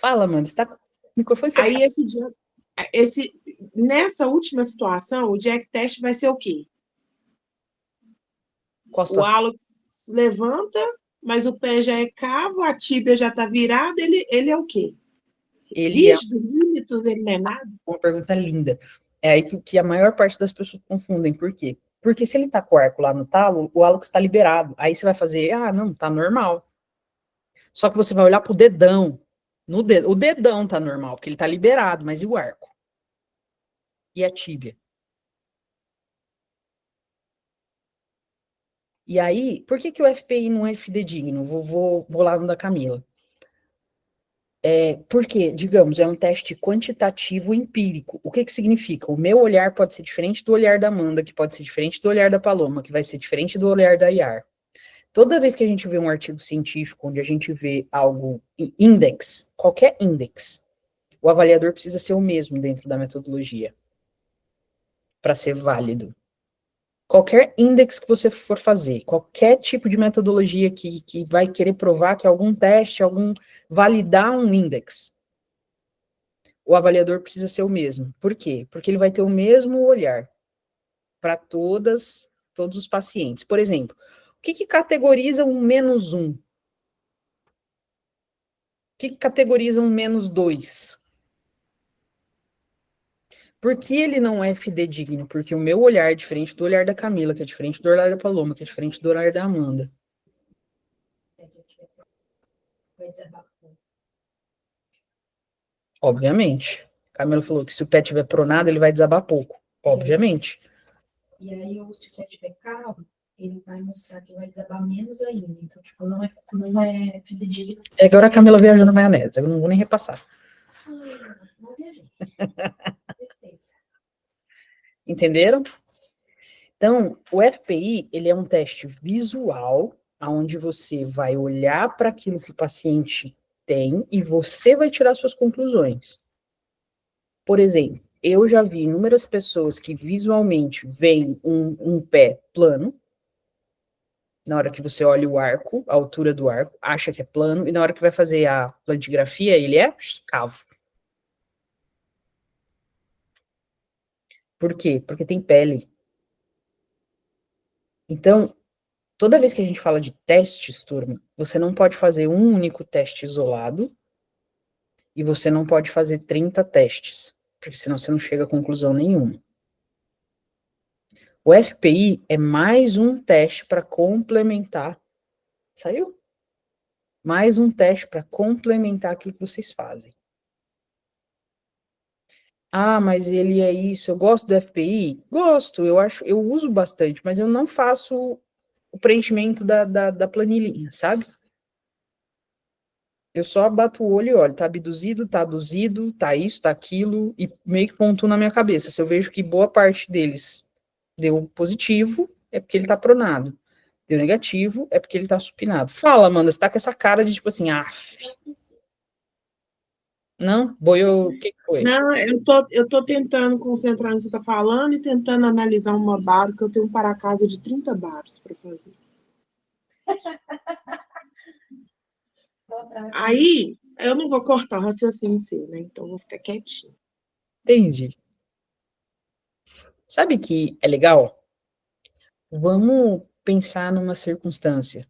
Fala, mano, você tá com o microfone fechado. Aí, nessa última situação, o jack test vai ser o quê? O halo levanta, mas o pé já é cavo, a tíbia já tá virada, ele é o quê? Ele rígido, límitos, ele não é nada? Uma pergunta linda. É aí que a maior parte das pessoas confundem. Por quê? Porque se ele tá com o arco lá no talo, o hálux está liberado. Aí você vai fazer, não, tá normal. Só que você vai olhar pro dedão. O dedão tá normal, porque ele tá liberado, mas e o arco? E a tíbia? E aí, por que o FPI não é fidedigno? Vou lá no da Camila. Porque, digamos, é um teste quantitativo empírico. O que significa? O meu olhar pode ser diferente do olhar da Amanda, que pode ser diferente do olhar da Paloma, que vai ser diferente do olhar da Yar. Toda vez que a gente vê um artigo científico onde a gente vê algo index, qualquer index, o avaliador precisa ser o mesmo dentro da metodologia para ser válido. Qualquer index que você for fazer, qualquer tipo de metodologia que vai querer provar que algum teste, validar um index, o avaliador precisa ser o mesmo. Por quê? Porque ele vai ter o mesmo olhar para todos os pacientes. Por exemplo, o que categoriza um -1? O que categoriza um -2? Por que ele não é fidedigno? Porque o meu olhar é diferente do olhar da Camila, que é diferente do olhar da Paloma, que é diferente do olhar da Amanda. Obviamente. Camila falou que se o pé tiver pronado, ele vai desabar pouco. Obviamente. E aí, ou se o pé tiver cavo, ele vai mostrar que vai desabar menos ainda. Então, tipo, não é fidedigno. É agora a Camila viajou na maionese, eu não vou nem repassar. Não viajei. Entenderam? Então, o FPI, ele é um teste visual, onde você vai olhar para aquilo que o paciente tem e você vai tirar suas conclusões. Por exemplo, eu já vi inúmeras pessoas que visualmente veem um pé plano, na hora que você olha o arco, a altura do arco, acha que é plano, e na hora que vai fazer a plantigrafia, ele é cavo. Por quê? Porque tem pele. Então, toda vez que a gente fala de testes, turma, você não pode fazer um único teste isolado e você não pode fazer 30 testes, porque senão você não chega a conclusão nenhuma. O FPI é mais um teste para complementar. Saiu? Mais um teste para complementar aquilo que vocês fazem. Mas ele é isso. Eu gosto do FPI? Gosto, eu uso bastante, mas eu não faço o preenchimento da planilhinha, sabe? Eu só bato o olho e olho, tá abduzido, tá aduzido, tá isso, tá aquilo, e meio que pontuo na minha cabeça. Se eu vejo que boa parte deles deu positivo, é porque ele tá pronado. Deu negativo, é porque ele tá supinado. Fala, Amanda, você tá com essa cara de tipo assim, não? Boiou, o que foi? Não, eu tô tentando concentrar no que você está falando e tentando analisar uma baro, que eu tenho um para-casa de 30 baros para fazer. Aí, eu não vou cortar o raciocínio seu, né? Então, eu vou ficar quietinho. Entendi. Sabe que é legal? Vamos pensar numa circunstância.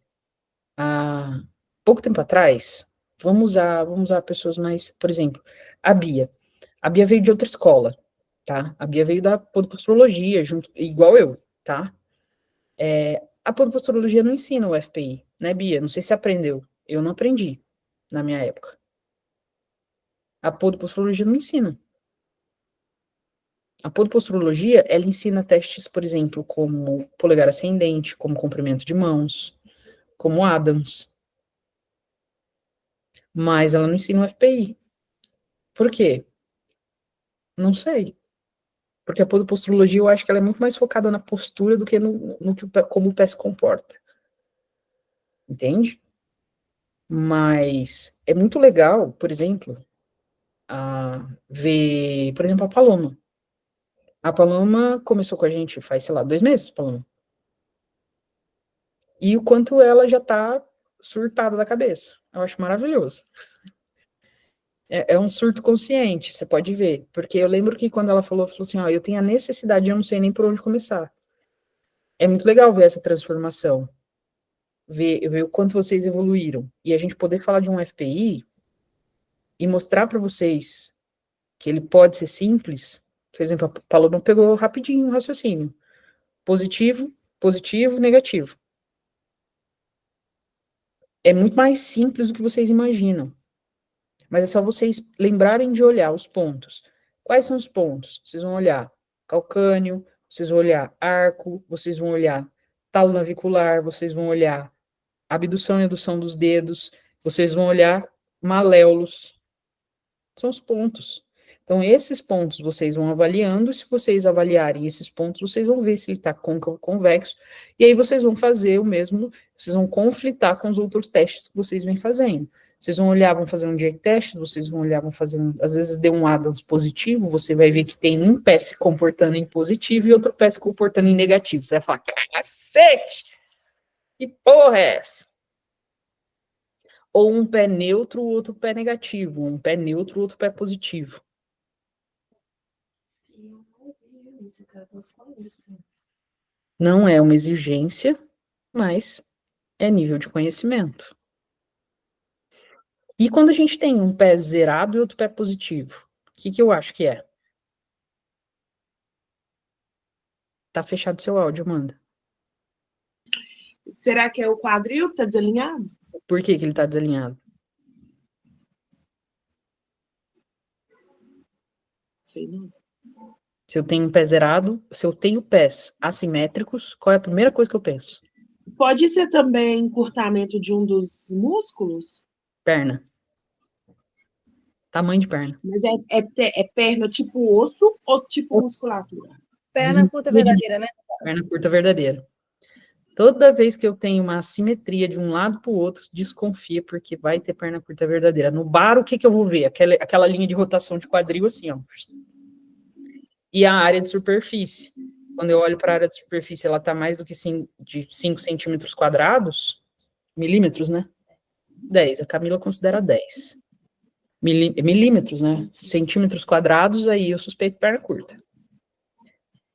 Há pouco tempo atrás, vamos usar pessoas mais, por exemplo, a Bia. A Bia veio de outra escola, tá? A Bia veio da podoposturologia, igual eu, tá? A podoposturologia não ensina o FPI, né, Bia? Não sei se você aprendeu. Eu não aprendi na minha época. A podoposturologia não ensina. A podoposturologia, ela ensina testes, por exemplo, como polegar ascendente, como comprimento de mãos, como Adams. Mas ela não ensina o FPI. Por quê? Não sei. Porque a podoposturologia, eu acho que ela é muito mais focada na postura do que no que como o pé se comporta. Entende? Mas é muito legal, por exemplo, ver, por exemplo, a Paloma. A Paloma começou com a gente faz, sei lá, 2 meses, Paloma. E o quanto ela já tá surtada da cabeça. Eu acho maravilhoso. É um surto consciente, você pode ver. Porque eu lembro que quando ela falou assim, eu tenho a necessidade, eu não sei nem por onde começar. É muito legal ver essa transformação. Ver o quanto vocês evoluíram. E a gente poder falar de um FPI e mostrar para vocês que ele pode ser simples, Por exemplo, a Paloma pegou rapidinho o raciocínio. Positivo, positivo, negativo. É muito mais simples do que vocês imaginam. Mas é só vocês lembrarem de olhar os pontos. Quais são os pontos? Vocês vão olhar calcânio, vocês vão olhar arco, vocês vão olhar talo navicular, vocês vão olhar abdução e adução dos dedos, vocês vão olhar maléolos. São os pontos. Então, esses pontos vocês vão avaliando, e se vocês avaliarem esses pontos, vocês vão ver se ele está côncavo ou convexo, e aí vocês vão fazer o mesmo, vocês vão conflitar com os outros testes que vocês vêm fazendo. Vocês vão olhar, vão fazer um J-test, vocês vão olhar, vão fazer às vezes deu um Adams positivo, você vai ver que tem um pé se comportando em positivo e outro pé se comportando em negativo. Você vai falar, cacete! Que porra é essa? Ou um pé neutro, outro pé negativo, um pé neutro, outro pé positivo. Não é uma exigência, mas é nível de conhecimento. E quando a gente tem um pé zerado e outro pé positivo, o que eu acho que é? Tá fechado seu áudio, Amanda. Será que é o quadril que tá desalinhado? Por que ele tá desalinhado? Sei não. Se eu tenho um pé zerado, se eu tenho pés assimétricos, qual é a primeira coisa que eu penso? Pode ser também encurtamento de um dos músculos? Perna. Tamanho de perna. Mas é perna tipo osso ou tipo musculatura? Perna curta verdadeira, né? Perna curta verdadeira. Toda vez que eu tenho uma assimetria de um lado para o outro, desconfia, porque vai ter perna curta verdadeira. No bar, o que eu vou ver? Aquela linha de rotação de quadril assim, ó. E a área de superfície. Quando eu olho para a área de superfície, ela está mais do que 5 centímetros quadrados, milímetros, né? 10. A Camila considera 10. Milímetros, né? Centímetros quadrados, aí eu suspeito perna curta.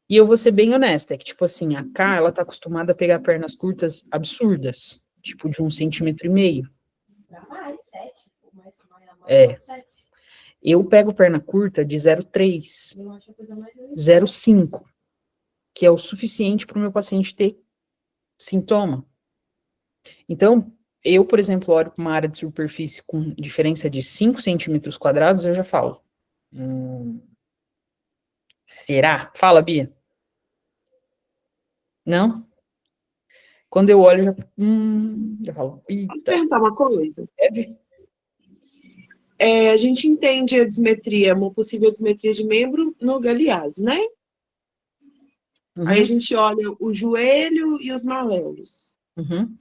E eu vou ser bem honesta, é que, tipo assim, a K, ela tá acostumada a pegar pernas curtas absurdas, tipo de 1,5 centímetros. É. Eu pego perna curta de 0,3, 0,5, que é o suficiente para o meu paciente ter sintoma. Então, eu, por exemplo, olho para uma área de superfície com diferença de 5 centímetros quadrados, eu já falo. Será? Fala, Bia. Não? Quando eu olho, já falo. Posso perguntar uma coisa? Deve. A gente entende a dismetria, uma possível dismetria de membro no galease, né? Uhum. Aí a gente olha o joelho e os maléolos. Uhum.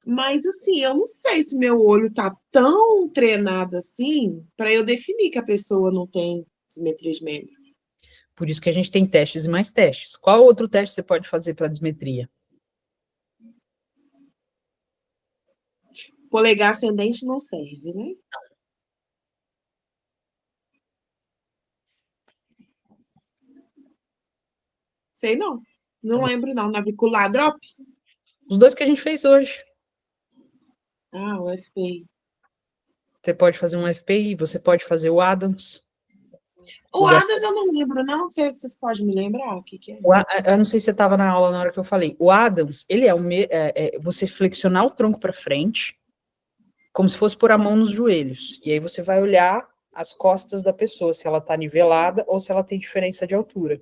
Mas, assim, eu não sei se meu olho tá tão treinado assim para eu definir que a pessoa não tem dismetria de membro. Por isso que a gente tem testes e mais testes. Qual outro teste você pode fazer para dismetria? Polegar ascendente não serve, né? Sei não. Não lembro, não. Navicular drop? Os dois que a gente fez hoje. Ah, o FPI. Você pode fazer um FPI, você pode fazer o Adams. O Adams eu não lembro, não. Vocês podem me lembrar o que é? Eu não sei se você estava na aula na hora que eu falei. O Adams, ele é você flexionar o tronco para frente, como se fosse pôr a mão nos joelhos. E aí você vai olhar as costas da pessoa, se ela está nivelada ou se ela tem diferença de altura.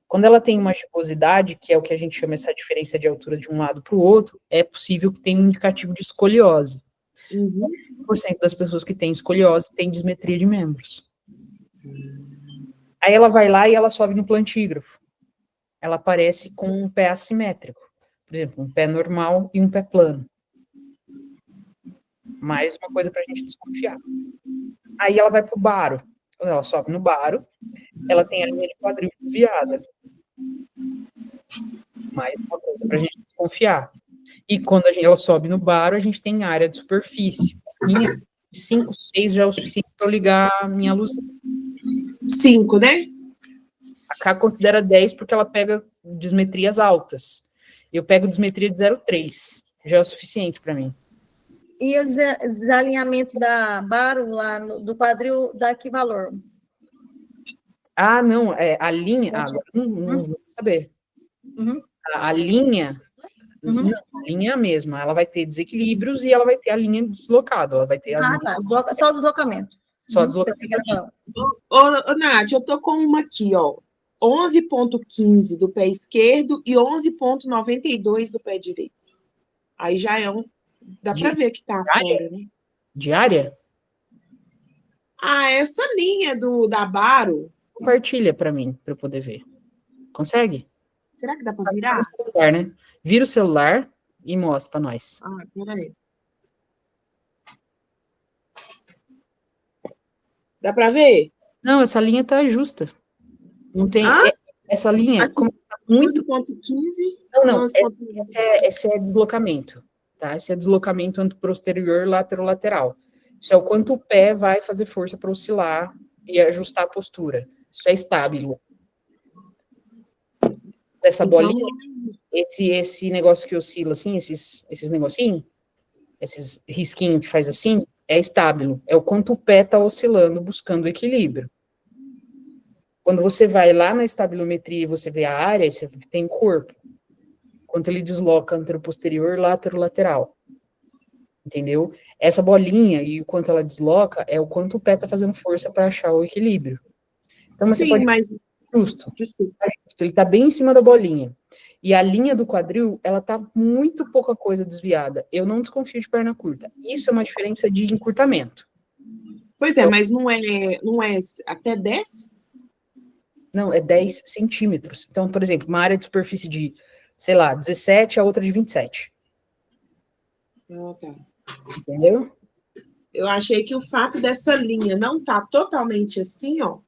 Quando ela tem uma gibosidade, que é o que a gente chama essa diferença de altura de um lado para o outro, é possível que tenha um indicativo de escoliose. 1% das pessoas que têm escoliose têm dismetria de membros. Aí ela vai lá e ela sobe no plantígrafo. Ela aparece com um pé assimétrico. Por exemplo, um pé normal e um pé plano. Mais uma coisa para a gente desconfiar. Aí ela vai para o baro. Quando ela sobe no baro, ela tem a linha de quadril desviada. Mais uma coisa para a gente desconfiar. E quando ela sobe no baro, a gente tem área de superfície. Minha de 5, 6 já é o suficiente para eu ligar a minha luz. 5, né? A K considera 10 porque ela pega dismetrias altas. Eu pego dismetria de 0,3. Já é o suficiente para mim. E o desalinhamento da baro lá do quadril dá que valor? Ah, não, a linha. Agora não vou saber. Uhum. A linha. Uhum. Não, a linha é a mesma. Ela vai ter desequilíbrios e ela vai ter a linha deslocada. Ela vai ter as Ah, tá. Só o deslocamento. só Pensei que era deslocamento. falando. Ô, Nath, eu tô com uma aqui, ó. 11,15 do pé esquerdo e 11,92 do pé direito. Aí já é um. Dá pra ver que tá fora, né? Diária? Ah, essa linha da Baro. Compartilha para mim, para eu poder ver. Consegue? Será que dá pra virar? Celular, né? Vira o celular e mostra para nós. Ah, peraí. Dá pra ver? Não, essa linha tá justa. Não tem. Ah? Essa linha, Aqui, como tá muito. 11,15 Não, e 11,92. esse é deslocamento, tá? Esse é deslocamento anteposterior lateral. Isso é o quanto o pé vai fazer força para oscilar e ajustar a postura. Isso é estável. Essa Então, bolinha, esse negócio que oscila assim, esses negocinhos, esses risquinhos que faz assim, é estável. É o quanto o pé tá oscilando, buscando equilíbrio. Quando você vai lá na estabilometria e você vê a área, você tem corpo. Quanto ele desloca anteroposterior, lateral. Entendeu? Essa bolinha e o quanto ela desloca é o quanto o pé tá fazendo força para achar o equilíbrio. Então, você sim, pode mas. justo. Desculpa. Ele tá bem em cima da bolinha. E a linha do quadril, ela tá muito pouca coisa desviada. Eu não desconfio de perna curta. Isso é uma diferença de encurtamento. Pois é, mas não é até 10? Não, é 10 centímetros. Então, por exemplo, uma área de superfície de, sei lá, 17, a outra de 27. Ah, tá. Entendeu? Eu achei que o fato dessa linha não tá totalmente assim, ó.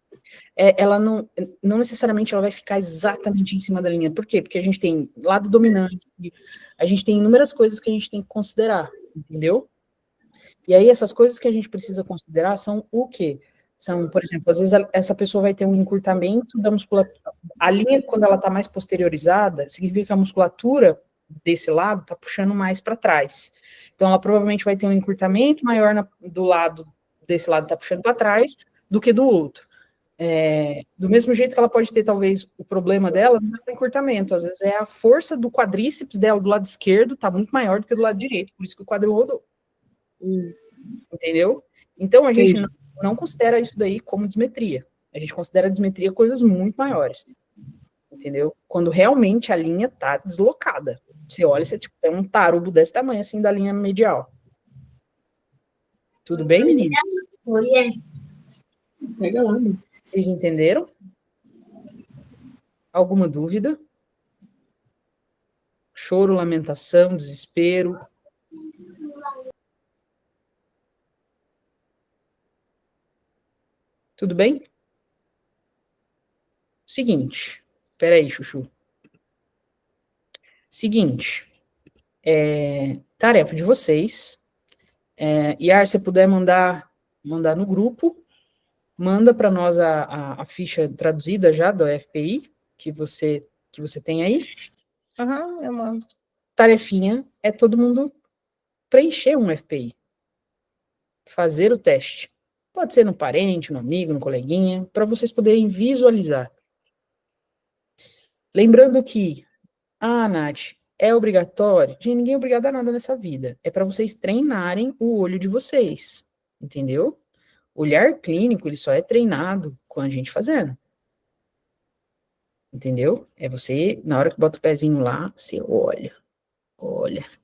Ela não necessariamente ela vai ficar exatamente em cima da linha. Por quê? Porque a gente tem lado dominante, a gente tem inúmeras coisas que a gente tem que considerar, entendeu? E aí essas coisas que a gente precisa considerar são o quê? São, por exemplo, às vezes essa pessoa vai ter um encurtamento da musculatura. A linha, quando ela está mais posteriorizada, significa que a musculatura desse lado está puxando mais para trás. Então, ela provavelmente vai ter um encurtamento maior do lado desse lado está puxando para trás do que do outro. Do mesmo jeito que ela pode ter, talvez, o problema dela não é o encurtamento, às vezes é a força do quadríceps dela do lado esquerdo está muito maior do que do lado direito, por isso que o quadril rodou. Entendeu? Então, a gente não considera isso daí como dismetria. A gente considera dismetria coisas muito maiores. Entendeu? Quando realmente a linha tá deslocada. Você olha, você tipo, tem um tarugo desse tamanho, assim, da linha medial. Tudo bem, menino? Pega lá, mano. Vocês entenderam? Alguma dúvida? Choro, lamentação, desespero. Tudo bem? Seguinte. Peraí, Chuchu. Seguinte. Tarefa de vocês. Iar, se puder mandar no grupo, manda para nós a ficha traduzida já do FPI que você tem aí. Eu mando. Tarefinha é todo mundo preencher um FPI. Fazer o teste. Pode ser no parente, no amigo, no coleguinha, para vocês poderem visualizar. Lembrando que, Nath, é obrigatório? Gente, ninguém é obrigado a nada nessa vida. É para vocês treinarem o olho de vocês. Entendeu? O olhar clínico, ele só é treinado com a gente fazendo. Entendeu? É você, na hora que bota o pezinho lá, você olha,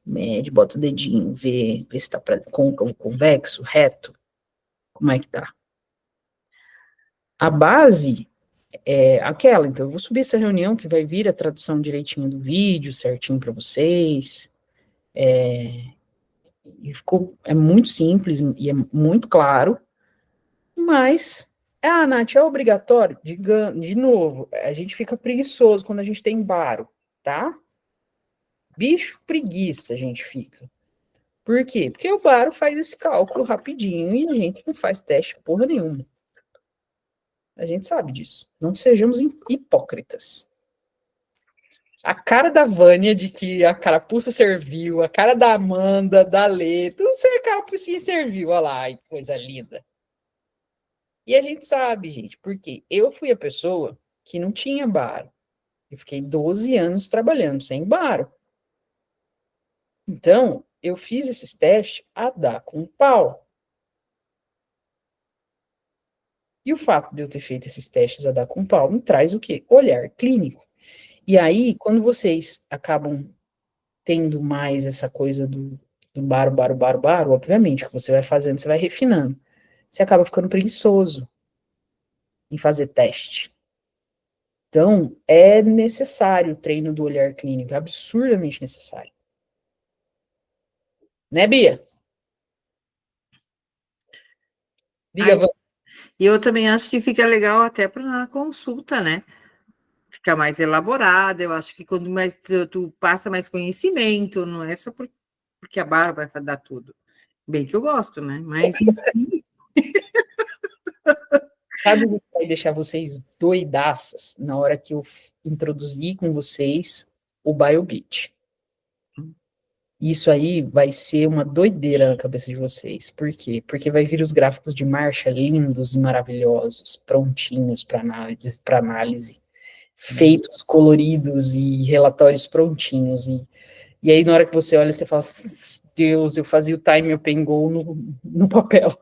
mede, bota o dedinho, vê se tá côncavo, convexo, reto, como é que tá. A base é aquela, então eu vou subir essa reunião que vai vir a tradução direitinho do vídeo, certinho para vocês. E é muito simples e é muito claro, mas Nath, é obrigatório? De novo, a gente fica preguiçoso quando a gente tem baro, tá? Bicho preguiça a gente fica. Por quê? Porque o baro faz esse cálculo rapidinho e a gente não faz teste porra nenhuma. A gente sabe disso. Não sejamos hipócritas. A cara da Vânia de que a carapuça serviu, a cara da Amanda, da Lê, tudo ser carapucinha serviu, olha lá, ai, coisa linda. E a gente sabe, gente, porque eu fui a pessoa que não tinha baro. Eu fiquei 12 anos trabalhando sem baro. Então, eu fiz esses testes a dar com pau. E o fato de eu ter feito esses testes a dar com pau me traz o quê? Olhar clínico. E aí, quando vocês acabam tendo mais essa coisa do baro, obviamente, que você vai fazendo, você vai refinando. Você acaba ficando preguiçoso em fazer teste. Então, é necessário o treino do olhar clínico, é absurdamente necessário. Né, Bia? Diga, Ai, e eu também acho que fica legal até para consulta, né? Fica mais elaborada. Eu acho que quando mais tu passa mais conhecimento, não é só porque a barba vai dar tudo. Bem que eu gosto, né? Mas sabe o que vai deixar vocês doidaças na hora que eu introduzir com vocês o BioBeat? Isso aí vai ser uma doideira na cabeça de vocês. Por quê? Porque vai vir os gráficos de marcha lindos e maravilhosos, prontinhos para análise, feitos, coloridos e relatórios prontinhos. E aí, na hora que você olha, você fala, Deus, eu fazia o time up and go no papel.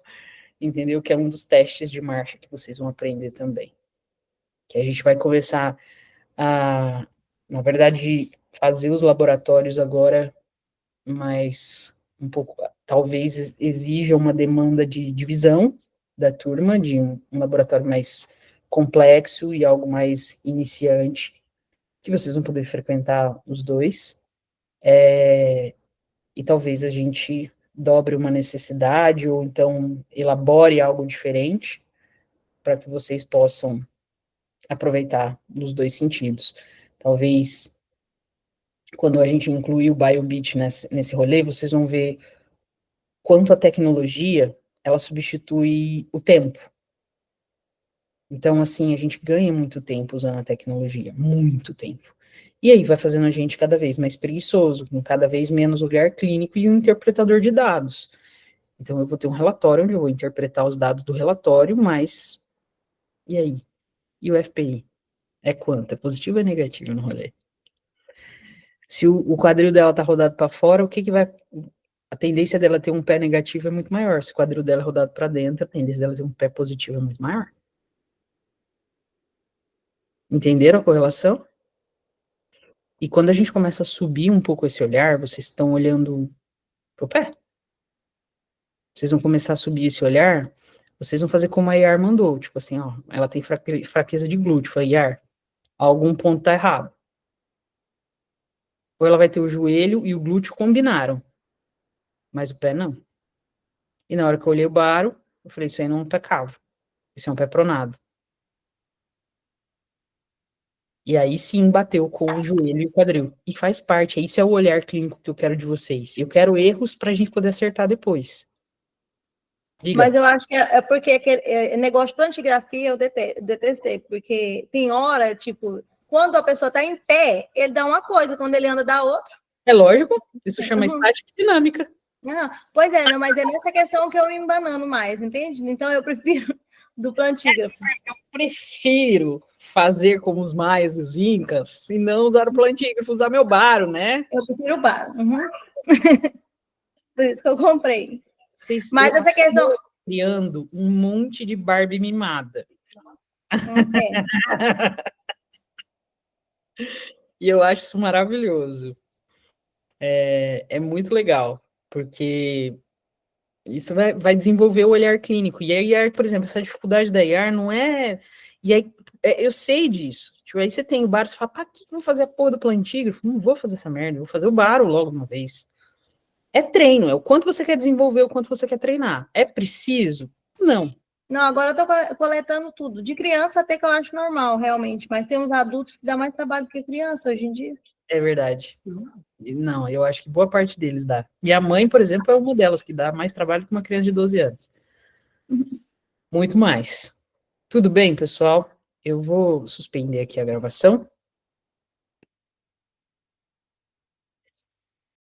Entendeu? Que é um dos testes de marcha que vocês vão aprender também. Que a gente vai começar a, na verdade, fazer os laboratórios agora, mas um pouco, talvez exija uma demanda de divisão da turma, de um laboratório mais complexo e algo mais iniciante, que vocês vão poder frequentar os dois, e talvez a gente dobre uma necessidade, ou então elabore algo diferente, para que vocês possam aproveitar nos dois sentidos. Talvez, quando a gente incluir o BioBeat nesse rolê, vocês vão ver quanto a tecnologia, ela substitui o tempo. Então, assim, a gente ganha muito tempo usando a tecnologia, muito tempo. E aí vai fazendo a gente cada vez mais preguiçoso, com cada vez menos olhar clínico e um interpretador de dados. Então, eu vou ter um relatório onde eu vou interpretar os dados do relatório, mas e aí? E o FPI? É quanto? É positivo ou é negativo no rolê? Se o quadril dela tá rodado para fora, o que vai... A tendência dela ter um pé negativo é muito maior. Se o quadril dela é rodado para dentro, a tendência dela ter um pé positivo é muito maior. Entenderam a correlação? E quando a gente começa a subir um pouco esse olhar, vocês estão olhando pro pé. Vocês vão começar a subir esse olhar, vocês vão fazer como a Iar mandou. Tipo assim, ó, ela tem fraqueza de glúteo. Foi, Iar, algum ponto tá errado. Ou ela vai ter o joelho e o glúteo combinaram, mas o pé não. E na hora que eu olhei o baro, eu falei, isso aí não é um pé cavo, isso é um pé pronado. E aí sim bateu com o joelho e o quadril. E faz parte, isso é o olhar clínico que eu quero de vocês. Eu quero erros pra gente poder acertar depois. Diga. Mas eu acho que é porque aquele negócio de plantigrafia eu detestei, porque tem hora, tipo, quando a pessoa tá em pé, ele dá uma coisa, quando ele anda, dá outra. É lógico, isso chama estática e dinâmica. Não, pois é, mas é nessa questão que eu me embanano mais, entende? Então eu prefiro do plantígrafo. Eu prefiro fazer como os maias e os incas e não usar o plantígrafo, usar meu baro, né? Eu prefiro o bar. Uhum. Por isso que eu comprei. Vocês mas essa questão... criando um monte de Barbie mimada. E eu acho isso maravilhoso. É muito legal, porque isso vai desenvolver o olhar clínico. E a IAR, por exemplo, essa dificuldade da IAR não é... E aí, eu sei disso. Tipo, aí você tem o baro, você fala, pra que eu vou fazer a porra do plantígrafo? Não vou fazer essa merda, eu vou fazer o baro logo de uma vez. É treino, é o quanto você quer desenvolver, o quanto você quer treinar. É preciso? Não. Não, agora eu tô coletando tudo. De criança até que eu acho normal, realmente. Mas tem uns adultos que dá mais trabalho que criança hoje em dia. É verdade. Não, eu acho que boa parte deles dá. Minha mãe, por exemplo, é uma delas que dá mais trabalho que uma criança de 12 anos. Muito mais. Tudo bem, pessoal? Eu vou suspender aqui a gravação.